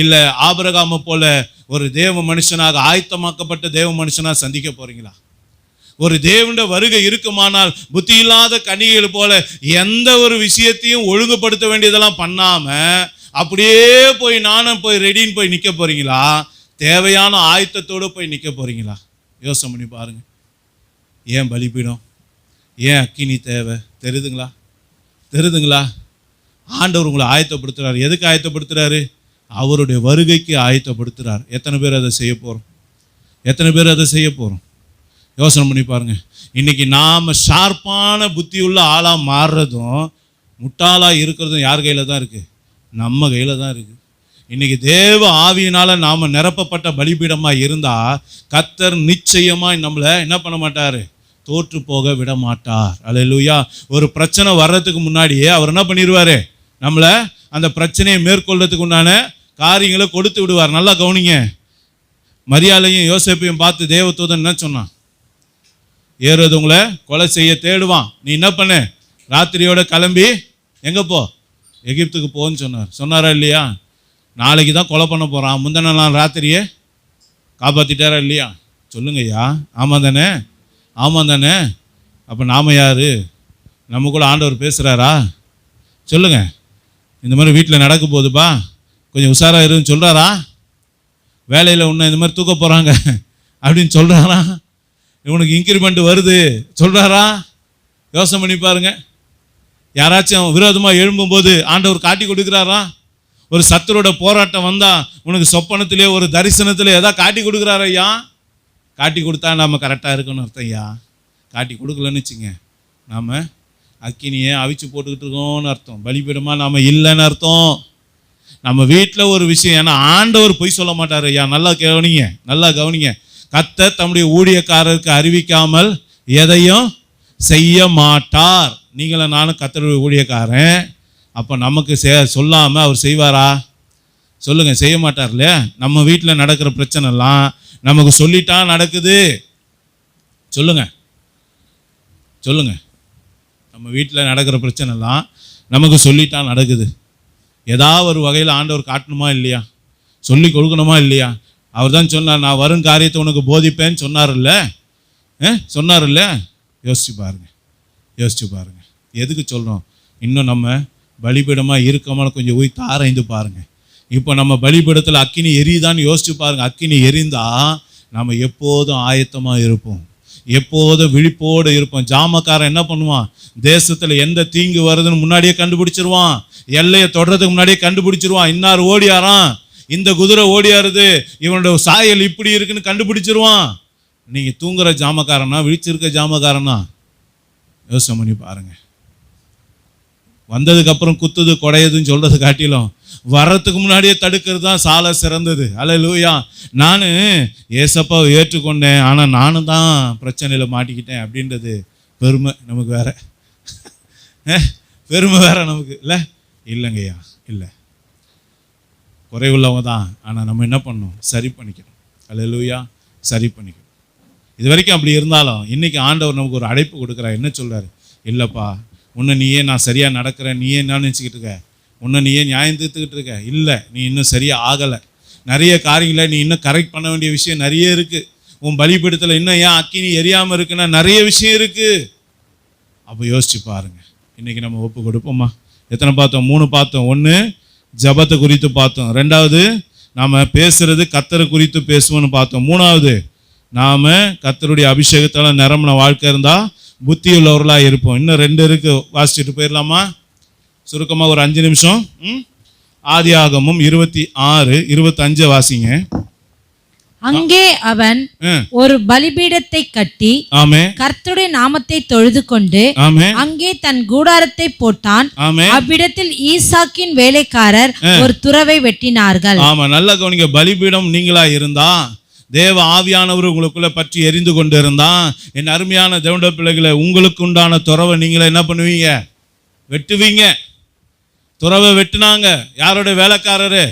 இல்ல ஆபிரகாமை போல ஒரு தேவ மனுஷனாக ஆயத்தமாக்கப்பட்ட தேவ மனுஷனா சந்திக்க போறீங்களா? ஒரு தேவனுடைய வருகை இருக்குமானால் புத்தி இல்லாத கன்னிகைகள் போல எந்த ஒரு விஷயத்தையும் ஒழுங்குபடுத்த வேண்டியதெல்லாம் பண்ணாம அப்படியே போய் நானும் போய் ரெடின்னு போய் நிக்க போறீங்களா? தேவையான ஆயத்தத்தோடு போய் நிக்க போறீங்களா? யோசனை பண்ணி பாருங்க. ஏன் பலிபீடம், ஏன் அக்கினி தேவை தெரியுதுங்களா? ஆண்டவர் உங்களை ஆயத்தப்படுத்துறாரு. எதுக்கு ஆயத்தப்படுத்துறாரு? அவருடைய வருகைக்கு ஆயத்தப்படுத்துறார். எத்தனை பேர் அதை செய்ய போறோம்? யோசனை பண்ணி பாருங்க. இன்னைக்கு நாம ஷார்ப்பான புத்தி உள்ள ஆளா மாறுறதும் முட்டாளா இருக்கிறதும் யார் கையில தான் இருக்கு? நம்ம கையில தான் இருக்கு. இன்னைக்கு தேவ ஆவியினால நாம நிரப்பப்பட்ட பலிபீடமா இருந்தா கர்த்தர் நிச்சயமா நம்மளை என்ன பண்ண மாட்டாரு? தோற்று போக விட மாட்டார். அல்லேலூயா. ஒரு பிரச்சனை வர்றதுக்கு முன்னாடியே அவர் என்ன பண்ணிடுவாரு? நம்மளை அந்த பிரச்சனையை மேற்கொள்றதுக்கு உண்டான காரியங்களை கொடுத்து விடுவார். நல்லா கவனிங்க. மரியாதையும் யோசேப்பையும் பார்த்து தேவதூதன் என்ன சொன்னான்? ஏறுவது உங்களை கொலை செய்ய தேடுவான். நீ என்ன பண்ணு? ராத்திரியோட கிளம்பி எங்க போ? எகிப்துக்கு போன்னு சொன்னாரா இல்லையா? நாளைக்கு தான் கொலை பண்ண போறான். முந்தின நாள் ராத்திரியே காப்பாத்திட்டாரா இல்லையா? சொல்லுங்க ஐயா. ஆமாம் தானே? அப்போ நாம யாரு? நம்ம கூட ஆண்டவர் பேசுறாரா? சொல்லுங்க. இந்த மாதிரி வீட்டில் நடக்க போகுதுப்பா, கொஞ்சம் உஷாரா இருன்னு சொல்றாரா? வேலையில் உன்னை இந்த மாதிரி தூக்க போறாங்க அப்படின்னு சொல்றாரா? இவனுக்கு இன்க்ரிமெண்ட் வருது சொல்றாரா? யோசனை பண்ணி பாருங்க. யாராச்சும் விரோதமாக எழும்பும்போது ஆண்டவர் காட்டி கொடுக்குறாரா? ஒரு சத்துரோட போராட்டம் வந்தா உனக்கு சொப்பனத்திலே ஒரு தரிசனத்திலே ஏதாவது காட்டி கொடுக்குறாரு ஐயா? காட்டி கொடுத்தா நம்ம கரெக்டாக இருக்கணும்னு அர்த்தம் ஐயா. காட்டி கொடுக்கலன்னு வச்சுங்க, நாம் அக்கினியை அவிச்சு போட்டுக்கிட்டு இருக்கோம்னு அர்த்தம். பலிபீடமாக நாம் இல்லைன்னு அர்த்தம். நம்ம வீட்டில் ஒரு விஷயம், ஏன்னா ஆண்டவர் பொய் சொல்ல மாட்டார் ஐயா. நல்லா கவனிங்க. கர்த்தர் தம்முடைய ஊழியக்காரருக்கு அறிவிக்காமல் எதையும் செய்ய மாட்டார். நீங்களும் நானும் கர்த்தருடைய ஊழியக்காரன். அப்போ நமக்கு சொல்லாமல் அவர் செய்வாரா? சொல்லுங்க, செய்ய மாட்டார் இல்லையா? நம்ம வீட்டில் நடக்கிற பிரச்சனைலாம் நமக்கு சொல்லிட்டா நடக்குது. சொல்லுங்க. நம்ம வீட்டில் நடக்கிற பிரச்சனைலாம் நமக்கு சொல்லிட்டா நடக்குது. ஏதாவது ஒரு வகையில் ஆண்டவர் காட்டணுமா இல்லையா? சொல்லி கொடுக்கணுமா இல்லையா? அவர் தான் சொன்னார், நான் வரும் காரியத்தை உனக்கு போதிப்பேன்னு சொன்னார்ல. யோசிச்சு பாருங்க. எதுக்கு சொல்கிறோம்? இன்னும் நம்ம பலிபீடமாக இருக்கோமான்னு கொஞ்சம் உயிர்த்து ஆராய்ந்து பாருங்க. இப்போ நம்ம பலிபீடத்தில் அக்கினி எரியுதான்னு யோசிச்சு பாருங்க. அக்கினி எரிந்தா நம்ம எப்போதும் ஆயத்தமாக இருப்போம், எப்போதும் விழிப்போடு இருப்போம். ஜாமக்காரன் என்ன பண்ணுவான்? தேசத்தில் எந்த தீங்கு வருதுன்னு முன்னாடியே கண்டுபிடிச்சிருவான். எல்லையை தொடறதுக்கு முன்னாடியே கண்டுபிடிச்சிருவான். இன்னார் ஓடியாரான், இந்த குதிரை ஓடியாருது, இவனோட சாயல் இப்படி இருக்குன்னு கண்டுபிடிச்சிருவான். நீங்கள் தூங்குற ஜாமக்காரனா விழிச்சிருக்க ஜாமக்காரனா? யோசனை பண்ணி பாருங்க. வந்ததுக்கப்புறம் குத்துது கொடையுதுன்னு சொல்றது காட்டிலும் வர்றதுக்கு முன்னாடியே தடுக்கிறது தான் சால சிறந்தது. அல்லேலூயா. நான் ஏசப்பாவை ஏற்றுக்கொண்டேன், ஆனால் நானும் தான் பிரச்சனையில் மாட்டிக்கிட்டேன் அப்படின்றது பெருமை நமக்கு வேற. பெருமை வேற நமக்கு இல்லைங்கய்யா. இல்லை, குறைவுள்ளவங்க தான். ஆனால் நம்ம என்ன பண்ணணும்? சரி பண்ணிக்கணும். அல்லேலூயா. சரி பண்ணிக்கணும். இது வரைக்கும் அப்படி இருந்தாலும் இன்னைக்கு ஆண்டவர் நமக்கு ஒரு அழைப்பு கொடுக்குறார். என்ன சொல்றாரு? இல்லைப்பா, உன்னை நீயே நான் சரியாக நடக்கிறேன், நீயே என்ன நினச்சிக்கிட்டு இருக்க, உன்னை நீயே நியாயம் தீர்த்துக்கிட்டு இருக்க. இல்லை, நீ இன்னும் சரியாக ஆகலை. நிறைய காரியங்களை நீ இன்னும் கரெக்ட் பண்ண வேண்டிய விஷயம் நிறைய இருக்குது. உன் பலிபீடத்தில் இன்னும் ஏன் அக்கினி எரியாமல் இருக்குன்னா நிறைய விஷயம் இருக்குது. அப்போ யோசிச்சு பாருங்க. இன்றைக்கி நம்ம ஒப்பு கொடுப்போமா? எத்தனை பார்த்தோம்? 3 பார்த்தோம். 1 ஜபத்தை குறித்து பார்த்தோம். 2வது நாம் பேசுறது கர்த்தரை குறித்து பேசுவோம்னு பார்த்தோம். 3வது நாம் கர்த்தருடைய அபிஷேகத்தால் நிரம்பின வாழ்க்கை இருந்தால் புத்தியுள்ளவர்களாக இருப்போம். இன்னும் 2 இருக்கு, வாசிச்சுட்டு போயிடலாமா? சுருக்கமாக ஒரு 5 நிமிஷம். ஆதியாகமம் 26:25 வாசிங்க. அங்கே அவன் ஒரு பலிபீடத்தை கட்டி கர்த்தருடைய நாமத்தை தொழுது கொண்டு அங்கே தன் கூடாரத்தை போட்டான். அவ்விடத்தில் ஈசாக்கின் வேலைக்காரர் ஒரு துறவை வெட்டினார்கள். ஆமா, நல்ல கவனிங்க. பலிபீடம் நீங்களா இருந்தா, தேவ ஆவியானவர் உங்களுக்குள்ள பற்றி எரிந்து கொண்டு இருந்தா, என் அருமையான தேவனுடைய பிள்ளைகளை, உங்களுக்கு உண்டான துறவை நீங்களே என்ன பண்ணுவீங்க? வெட்டுவீங்க. துறவை வெட்டினாங்க. யாருடைய வேலைக்காரரு?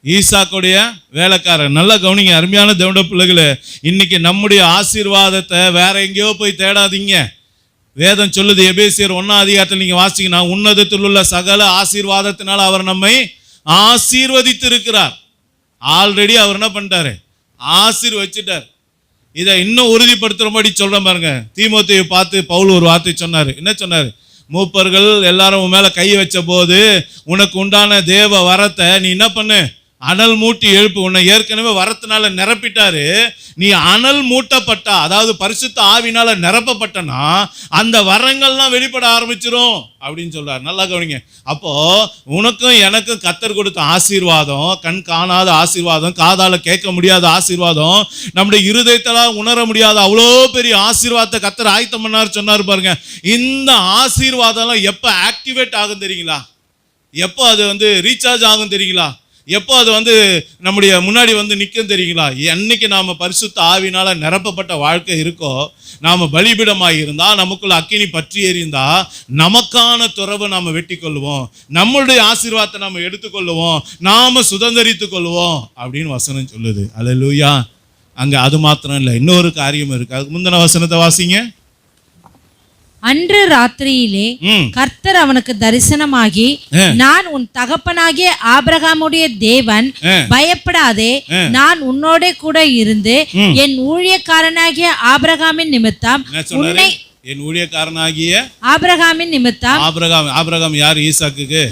ஈசாக்குடைய வேலைக்காரர். நல்லா கவனிங்க அருமையான தேவனுடைய பிள்ளைகளே. இன்னைக்கு நம்முடைய ஆசீர்வாதத்தை வேற எங்கேயோ போய் தேடாதீங்க. வேதம் சொல்லுது, எபேசியர் 1ஆம் அதிகாரத்தில் நீங்க வாசிங்கன்னா, உன்னதத்தில் உள்ள சகல ஆசீர்வாதத்தினால் அவர் நம்மை ஆசீர்வதித்து இருக்கிறார். ஆல்ரெடி அவர் என்ன பண்ணிட்டாரு? ஆசீர்வதிச்சிட்டார். இதை இன்னும் உறுதிப்படுத்துறபடி சொல்ற பாருங்க. தீமோத்தேயுவை பார்த்து பவுல் ஒரு வார்த்தை சொன்னாரு. என்ன சொன்னாரு? மூப்பர்கள் எல்லாரும் மேல கை வச்ச போது உனக்கு உண்டான தேவ வரத்தை நீ என்ன பண்ணு? அனல் மூட்டி எழுப்பு. உன்னை ஏற்கனவே வரத்தினால நிரப்பிட்டாரு. நீ அனல் மூட்டப்பட்டா, அதாவது பரிசுத்த ஆவினால நிரப்பப்பட்டனா, அந்த வரங்கள்லாம் வெளிப்பட ஆரம்பிச்சிரும் அப்படின்னு சொல்றாரு. நல்லா கவனிங்க. அப்போ உனக்கும் எனக்கும் கர்த்தர் கொடுத்த ஆசீர்வாதம், கண் காணாத ஆசீர்வாதம், காதால கேட்க முடியாத ஆசீர்வாதம், நம்முடைய இருதயத்தால் உணர முடியாத அவ்வளோ பெரிய ஆசீர்வாதத்தை கர்த்தர் ஆயத்தம் பண்ணார் சொன்னார் பாருங்க. இந்த ஆசீர்வாதம் எப்போ ஆக்டிவேட் ஆகும் தெரியுங்களா? எப்போ அது ரீசார்ஜ் ஆகும் தெரியுங்களா? எப்போ அது நம்முடைய முன்னாடி நிற்கும் தெரியுங்களா? என்னைக்கு நாம பரிசுத்த ஆவினால நிரப்பப்பட்ட வாழ்க்கை இருக்கோ, நாம பலிபீடமாக இருந்தா, நமக்குள்ள அக்கினி பற்றி எறிந்தா, நமக்கான துறவை நாம வெட்டி கொள்ளுவோம், நம்மளுடைய ஆசீர்வாதத்தை நாம எடுத்துக்கொள்ளுவோம், நாம சுதந்திரித்துக் கொள்வோம் அப்படின்னு வசனம் சொல்லுது. அல்லேலூயா. அங்க அது மாத்திரம் இல்லை, இன்னொரு காரியம் இருக்கு. அதுக்கு முந்தின வசனத்தை வாசிங்க. அன்று ராத்திரியிலே கர்த்தர் அவனுக்கு தரிசனமாகி, நான் உன் தகப்பனாகிய ஆபிரகாமுடைய தேவன், பயப்படாதே, நான் உன்னோட கூட இருந்து என் ஊழியக்காரனாகிய ஆபிரகாமின் நிமித்தம் உன்னை, என் ஊழியக்காரனாகிய ஆபிரகாமின் நிமித்தம். ஆபிரகாம் யார்? ஈசாக்குக்கு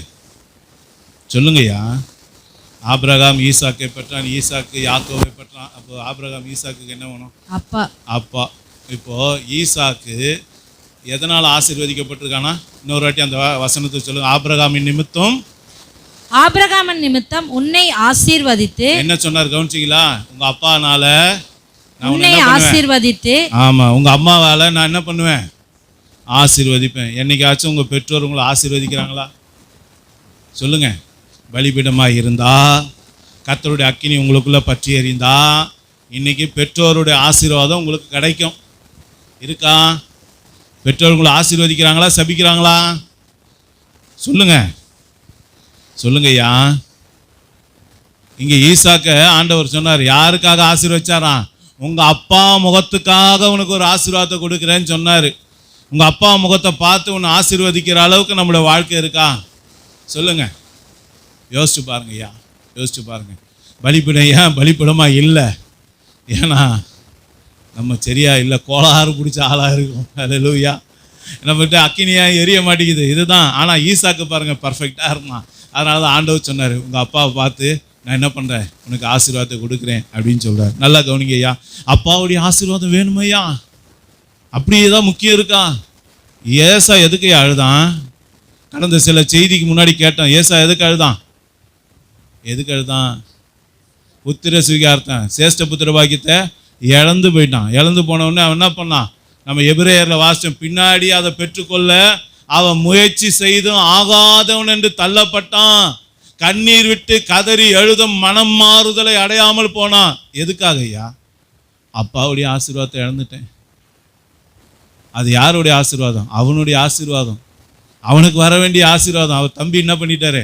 சொல்லுங்கய்யா. ஆபிரகாம் ஈசாக்கை பெற்றான், ஈசாக்கு யாக்கோவை பெற்றான். அப்போ ஆபிரகாம் ஈசாக்குக்கு என்ன வேணும்? அப்பா. இப்போ ஈசாக்கு எதனால் ஆசீர்வதிக்கப்பட்டிருக்கானா? இன்னொரு வாட்டி அந்த வசனத்தை சொல்லுங்க. ஆபிரகாமின் நிமித்தம் உன்னை ஆசீர்வதித்து. என்ன சொன்னார் கவனிச்சிங்களா? உங்க அப்பானால நான் உன்னை ஆசீர்வதித்து. ஆமா, உங்க அம்மாவால நான் என்ன பண்ணுவேன்? ஆசீர்வதிப்பேன். என்னைக்காச்சும் உங்க பெற்றோர் உங்களை ஆசீர்வதிக்கிறாங்களா? சொல்லுங்க. பலிபீடமாக இருந்தா, கர்த்தருடைய அக்கினி உங்களுக்குள்ள பற்றி எறிந்தா, இன்னைக்கு பெற்றோருடைய ஆசீர்வாதம் உங்களுக்கு கிடைக்கும். இருக்கா? பெற்றோர் உங்களை ஆசீர்வதிக்கிறாங்களா, சபிக்கிறாங்களா? சொல்லுங்கய்யா. இங்க ஈசாக்க ஆண்டவர் சொன்னார், யாருக்காக ஆசீர்வதிச்சாராம்? உங்க அப்பா முகத்துக்காக உனக்கு ஒரு ஆசீர்வாதத்தை கொடுக்குறேன்னு சொன்னாரு. உங்க அப்பா முகத்தை பார்த்து உன்னை ஆசீர்வதிக்கிற அளவுக்கு நம்மளோட வாழ்க்கை இருக்கா? சொல்லுங்க. யோசிச்சு பாருங்க ஐயா, யோசிச்சு பாருங்க. பலிபீடம் ஏன் பலிபீடமா இல்லை? ஏன்னா நம்ம சரியா இல்லை, கோளாறு பிடிச்ச ஆளாக இருக்கும். அல்லேலூயா. நம்மகிட்ட அக்கினியா எரிய மாட்டேங்குது, இதுதான். ஆனால் ஈசாக்கு பாருங்க, பர்ஃபெக்டாக இருந்தான். அதனால தான் ஆண்டவர் சொன்னார், உங்கள் அப்பாவை பார்த்து நான் என்ன பண்ணுறேன், உனக்கு ஆசீர்வாதத்தை கொடுக்குறேன் அப்படின்னு சொல்கிறார். நல்லா கவனிங்க ஐயா. அப்பாவுடைய ஆசீர்வாதம் வேணுமையா? அப்படியே தான் முக்கியம் இருக்கா? ஏசா எதுக்கு அழுதான்? கடந்த சில செய்திக்கு முன்னாடி கேட்டோம். ஏசா எதுக்கு அழுதான்? புத்திர சுவிகாரத்தான், சேஷ்ட புத்திர பாக்கியத்தை இழந்து போயிட்டான். இழந்து போனவுடனே அவன் என்ன பண்ணான்? நம்ம எபிரேயரில் வாசிச்சோம். பின்னாடி அதை பெற்றுக்கொள்ள அவன் முயற்சி செய்தும் ஆகாதவன் என்று தள்ளப்பட்டான். கண்ணீர் விட்டு கதறி எழுதும் மனம் மாறுதலை அடையாமல் போனான். எதுக்காக ஐயா? அப்பாவுடைய ஆசீர்வாதத்தை இழந்துட்டேன். அது யாருடைய ஆசீர்வாதம்? அவனுடைய ஆசீர்வாதம், அவனுக்கு வர வேண்டிய ஆசீர்வாதம். அவர் தம்பி என்ன பண்ணிட்டாரு?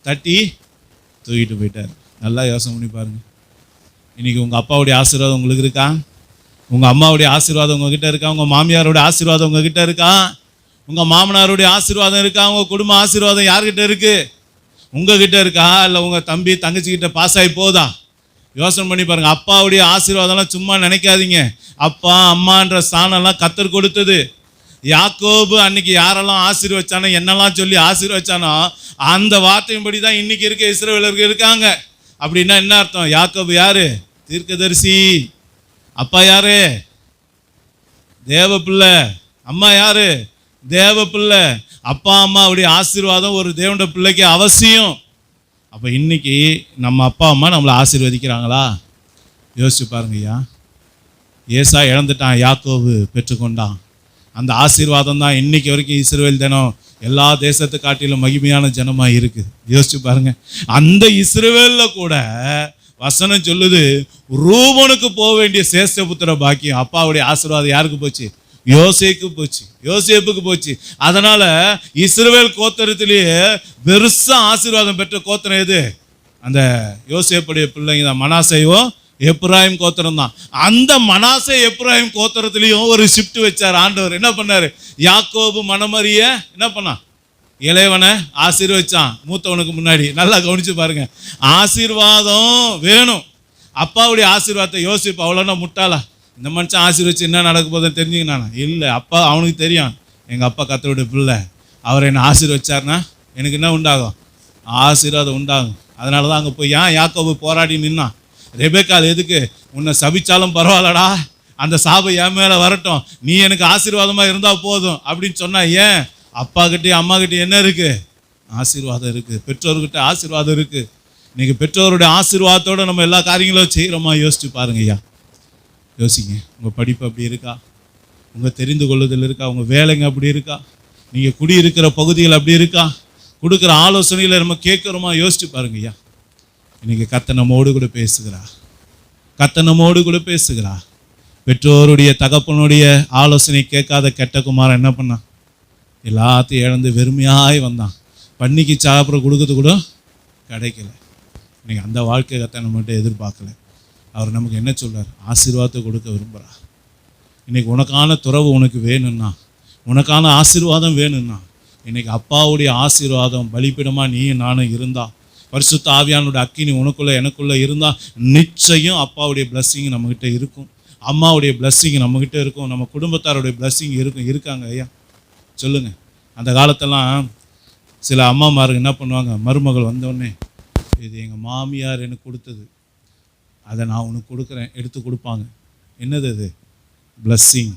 தட்டி தூக்கிட்டு போயிட்டார். நல்லா யோசனை பண்ணி பாருங்க. இன்னைக்கு உங்கள் அப்பாவுடைய ஆசீர்வாதம் உங்களுக்கு இருக்கா? உங்கள் அம்மாவுடைய ஆசீர்வாதம் உங்ககிட்ட இருக்கா? உங்கள் மாமியாருடைய ஆசீர்வாதம் உங்ககிட்ட இருக்கா? உங்கள் மாமனாருடைய ஆசீர்வாதம் இருக்கா? உங்கள் குடும்ப ஆசீர்வாதம் யார்கிட்ட இருக்கு? உங்ககிட்ட இருக்கா? இல்லை உங்கள் தம்பி தங்கச்சிக்கிட்ட பாஸ் ஆகி போதா? யோசனை பண்ணி பாருங்கள். அப்பாவுடைய ஆசீர்வாதம்லாம் சும்மா நினைக்காதீங்க. அப்பா அம்மான்ற ஸ்தானம்லாம் கர்த்தர் கொடுத்தது. யாக்கோபு அன்னைக்கு யாரெல்லாம் ஆசீர்வச்சானோ, என்னெல்லாம் சொல்லி ஆசீர்வச்சானோ, அந்த வார்த்தையின்படி தான் இன்னைக்கு இருக்க இஸ்ரவேலர்கள் இருக்காங்க. அப்படின்னா என்ன அர்த்தம்? யாக்கோபு யாரு? தீர்க்கதரிசி. அப்பா யாரு? தேவ பிள்ளை. அம்மா யாரு? தேவ பிள்ளை. அப்பா அம்மாவுடைய ஆசீர்வாதம் ஒரு தேவனுடைய பிள்ளைக்கு அவசியம். அப்போ இன்னைக்கு நம்ம அப்பா அம்மா நம்மளை ஆசீர்வதிக்கிறாங்களா? யோசிச்சு பாருங்க ஐயா. ஏசா இழந்துட்டான், யாக்கோபு பெற்றுக்கொண்டான். அந்த ஆசீர்வாதம் தான் இன்னைக்கு வரைக்கும் இஸ்ரவேல் தினம் எல்லா தேசத்தை காட்டிலும் மகிமையான ஜனமாக இருக்குது. யோசிச்சு பாருங்க. அந்த இஸ்ரவேல்ல கூட வசனம் சொல்லுது, ரூபனுக்கு போக வேண்டிய சேஷ்டபுத்திர பாக்கியம், அப்பாவுடைய ஆசீர்வாதம் யாருக்கு போச்சு? யோசேப்புக்கு போச்சு. அதனால இஸ்ரவேல் கோத்திரத்திலேயே பெருசா ஆசீர்வாதம் பெற்ற கோத்திரம் எது? அந்த யோசேப்புடைய பிள்ளைங்க தான். மனாசேயும் எப்ராயிம் கோத்திரம் தான். அந்த மனாசே எப்ராயிம் கோத்திரத்திலையும் ஒரு ஷிஃப்ட் வச்சார் ஆண்டவர். என்ன பண்ணாரு? யாக்கோபு மனமறிய என்ன பண்ணான்? இளையவனை ஆசீர்வச்சான் மூத்தவனுக்கு முன்னாடி. நல்லா கவனிச்சு பாருங்க. ஆசீர்வாதம் வேணும். அப்பாவுடைய ஆசீர்வாதத்தை யோசிப்பு அவ்வளோன்னா முட்டாளா? இந்த மனுஷன் ஆசீர்வச்சு என்ன நடக்க போதுன்னு தெரிஞ்சுக்கினானா? இல்லை, அப்பா அவனுக்கு தெரியும், எங்கள் அப்பா கர்த்தருடைய பிள்ளை, அவர் என்னை ஆசீர்வச்சார்னா எனக்கு என்ன உண்டாகும்? ஆசீர்வாதம் உண்டாகும். அதனால தான் அங்கே போய் ஏன் யாக்கோபு போராடி நின்னான். ரெபெக்கால் எதுக்கு? உன்னை சபிச்சாலும் பரவாயில்லடா, அந்த சாபம் என் மேலே வரட்டும், நீ எனக்கு ஆசீர்வாதமாக இருந்தால் போதும் அப்படின்னு சொன்னா. ஏன்? அப்பா கிட்டே அம்மா கிட்டே என்ன இருக்குது? ஆசீர்வாதம் இருக்குது. பெற்றோர்கிட்ட ஆசீர்வாதம் இருக்குது. இன்னைக்கு பெற்றோருடைய ஆசீர்வாதத்தோடு நம்ம எல்லா காரியங்களும் செய்கிறோமா? யோசிச்சு பாருங்க ஐயா. யோசிங்க. உங்கள் படிப்பு அப்படி இருக்கா? உங்கள் தெரிந்து கொள்ளுதல் இருக்கா? உங்கள் வேலைங்க அப்படி இருக்கா? நீங்கள் குடியிருக்கிற பகுதிகள் அப்படி இருக்கா? கொடுக்குற ஆலோசனையில் நம்ம கேட்குறோமா? யோசிச்சு பாருங்க ஐயா. இன்னைக்கு கர்த்தர் நம்மோடு கூட பேசுகிறா. பெற்றோருடைய தகப்பனுடைய ஆலோசனை கேட்காத கெட்ட குமாரன் என்ன பண்ணான்? எல்லாத்தையும் இழந்து வெறுமையாய் வந்தான். பண்ணிக்கு சாப்பிட கொடுக்கறது கூட கிடைக்கல. இன்னைக்கு அந்த வாழ்க்கை கர்த்தர் நம்மகிட்ட எதிர்பார்க்கல. அவர் நமக்கு என்ன சொல்றார்? ஆசீர்வாதத்தை கொடுக்க விரும்புகிறார். இன்னைக்கு உனக்கான துறவு உனக்கு வேணும்னா, உனக்கான ஆசீர்வாதம் வேணும்னா, இன்னைக்கு அப்பாவுடைய ஆசீர்வாதம் பலிப்பிடமாக நீயும் நானும் இருந்தா, பரிசுத்த ஆவியானுடைய அக்கினி உனக்குள்ள எனக்குள்ள இருந்தால் நிச்சயம் அப்பாவுடைய பிளஸ்ஸிங் நம்மகிட்ட இருக்கும், அம்மாவுடைய பிளஸ்ஸிங் நம்மகிட்ட இருக்கும், நம்ம குடும்பத்தாருடைய பிளஸ்ஸிங் இருக்காங்க ஐயா. சொல்லுங்க. அந்த காலத்தெல்லாம் சில அம்மாமாருக்கு என்ன பண்ணுவாங்க? மருமகள் வந்தோடனே, இது எங்கள் மாமியார் எனக்கு கொடுத்தது, அதை நான் உனக்கு கொடுக்குறேன், எடுத்து கொடுப்பாங்க. என்னது அது? பிளஸ்ஸிங்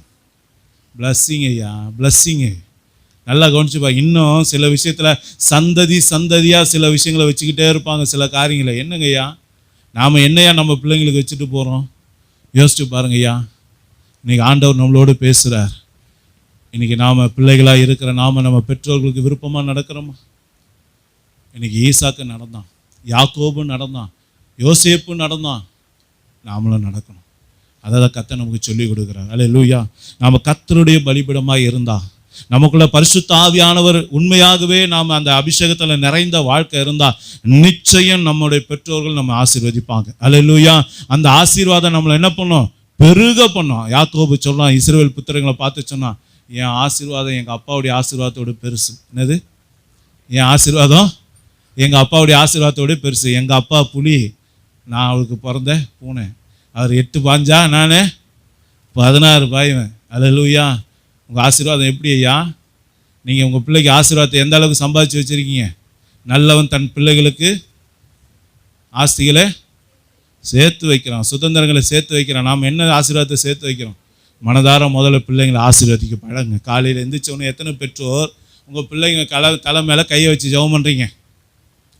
ஐயா, பிளஸ்ஸிங்கு. நல்லா கவனிச்சுப்பா. இன்னும் சில விஷயத்தில் சந்ததியாக சில விஷயங்களை வச்சுக்கிட்டே இருப்பாங்க, சில காரியங்களை. என்னங்க ஐயா, நாம் என்னையா நம்ம பிள்ளைங்களுக்கு வச்சுட்டு போகிறோம்? யோசிச்சு பாருங்க ஐயா. இன்றைக்கி ஆண்டவர் நம்மளோடு பேசுகிறார். இன்றைக்கி நாம் பிள்ளைகளாக இருக்கிற நாம் நம்ம பெற்றோர்களுக்கு விருப்பமாக நடக்கிறோமா? இன்றைக்கி ஈசாக்கு நடந்தான், யாக்கோபு நடந்தான், யோசேப்பு நடந்தான், நாமளும் நடக்கணும். அதை கர்த்தர் நமக்கு சொல்லி கொடுக்குறார். அல்லேலூயா. நாம் கர்த்தருடைய பலிபீடமாக இருந்தால், நமக்குள்ள பரிசுத்த ஆவியானவர் உண்மையாகவே நாம் அந்த அபிஷேகத்தில் நிறைந்த வாழ்க்கை இருந்தால் நிச்சயம் நம்முடைய பெற்றோர்கள் நம்ம ஆசீர்வதிப்பாங்க. அல்லேலூயா. அந்த ஆசீர்வாதம் நம்மளை என்ன பண்ணோம்? பெருக பண்ணோம். யாக்கோபு சொன்னான், இஸ்ரவேல் புத்திரங்களை பார்த்து சொன்னான், என் ஆசீர்வாதம் எங்கள் அப்பாவுடைய ஆசீர்வாதத்தோடு பெருசு. என்னது? என் ஆசீர்வாதம் எங்கள் அப்பாவுடைய ஆசீர்வாதத்தோடு பெருசு. எங்கள் அப்பா புலி, நான் அவருக்கு பிறந்த பூனை. அவர் 8 பாஞ்சா, நான் 16 பாய்வேன். அல்லேலூயா. உங்கள் ஆசீர்வாதம் எப்படி ஐயா? நீங்கள் உங்கள் பிள்ளைக்கு ஆசீர்வாதத்தை எந்த அளவுக்கு சம்பாதிச்சு வச்சுருக்கீங்க? நல்லவன் தன் பிள்ளைகளுக்கு ஆஸ்திகளை சேர்த்து வைக்கிறான், சுதந்திரங்களை சேர்த்து வைக்கிறான். நாம் என்ன ஆசீர்வாதத்தை சேர்த்து வைக்கிறோம்? மனதார முதல்ல பிள்ளைங்களை ஆசீர்வதிக்க பழங்க. காலையில் எந்திரிச்சோன்னே எத்தனை பெற்றோர் உங்கள் பிள்ளைங்க தலை மேலே கையை வச்சு ஜெபம் பண்ணுறீங்க?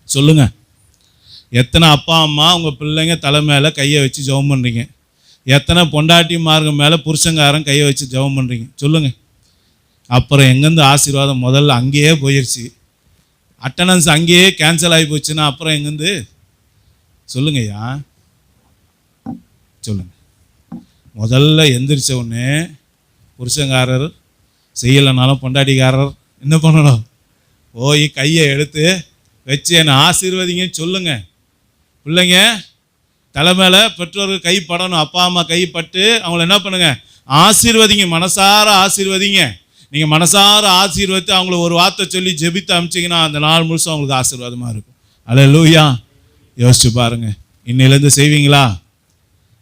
சொல்லுங்கள். எத்தனை அப்பா அம்மா உங்கள் பிள்ளைங்க தலை மேலே கையை வச்சு ஜெபம் பண்ணுறீங்க? எத்தனை பொண்டாட்டிமார்க மேலே புருஷங்காரன் கையை வச்சு ஜெபம் பண்ணுறீங்க? சொல்லுங்கள். அப்புறம் எங்கேருந்து ஆசீர்வாதம்? முதல்ல அங்கேயே போயிடுச்சு. அட்டண்டன்ஸ் அங்கேயே கேன்சல் ஆகி போச்சுன்னா அப்புறம் எங்கேருந்து? சொல்லுங்கய்யா, சொல்லுங்கள். முதல்ல எந்திரிச்ச உடனே புருஷங்காரர் செய்யலைனாலும் பொண்டாட்டிக்காரர் என்ன பண்ணணும்? போய் கையை எடுத்து வச்சு என்னை ஆசீர்வதிங்கன்னு சொல்லுங்கள். பிள்ளைங்க தலை மேலே பெற்றோர்கள் கைப்படணும். அப்பா அம்மா கைப்பட்டு அவங்கள என்ன பண்ணுங்க? ஆசீர்வதிங்க, மனசார ஆசீர்வதிங்க. நீங்கள் மனசார ஆசீர்வதித்து அவங்கள ஒரு வார்த்தை சொல்லி ஜெபித்து அனுப்பிச்சிங்கன்னா அந்த நாள் முழுசும் அவங்களுக்கு ஆசீர்வாதமாக இருக்கும். அல்லேலூயா. யோசிச்சு பாருங்க. இன்னிலேருந்து செய்வீங்களா?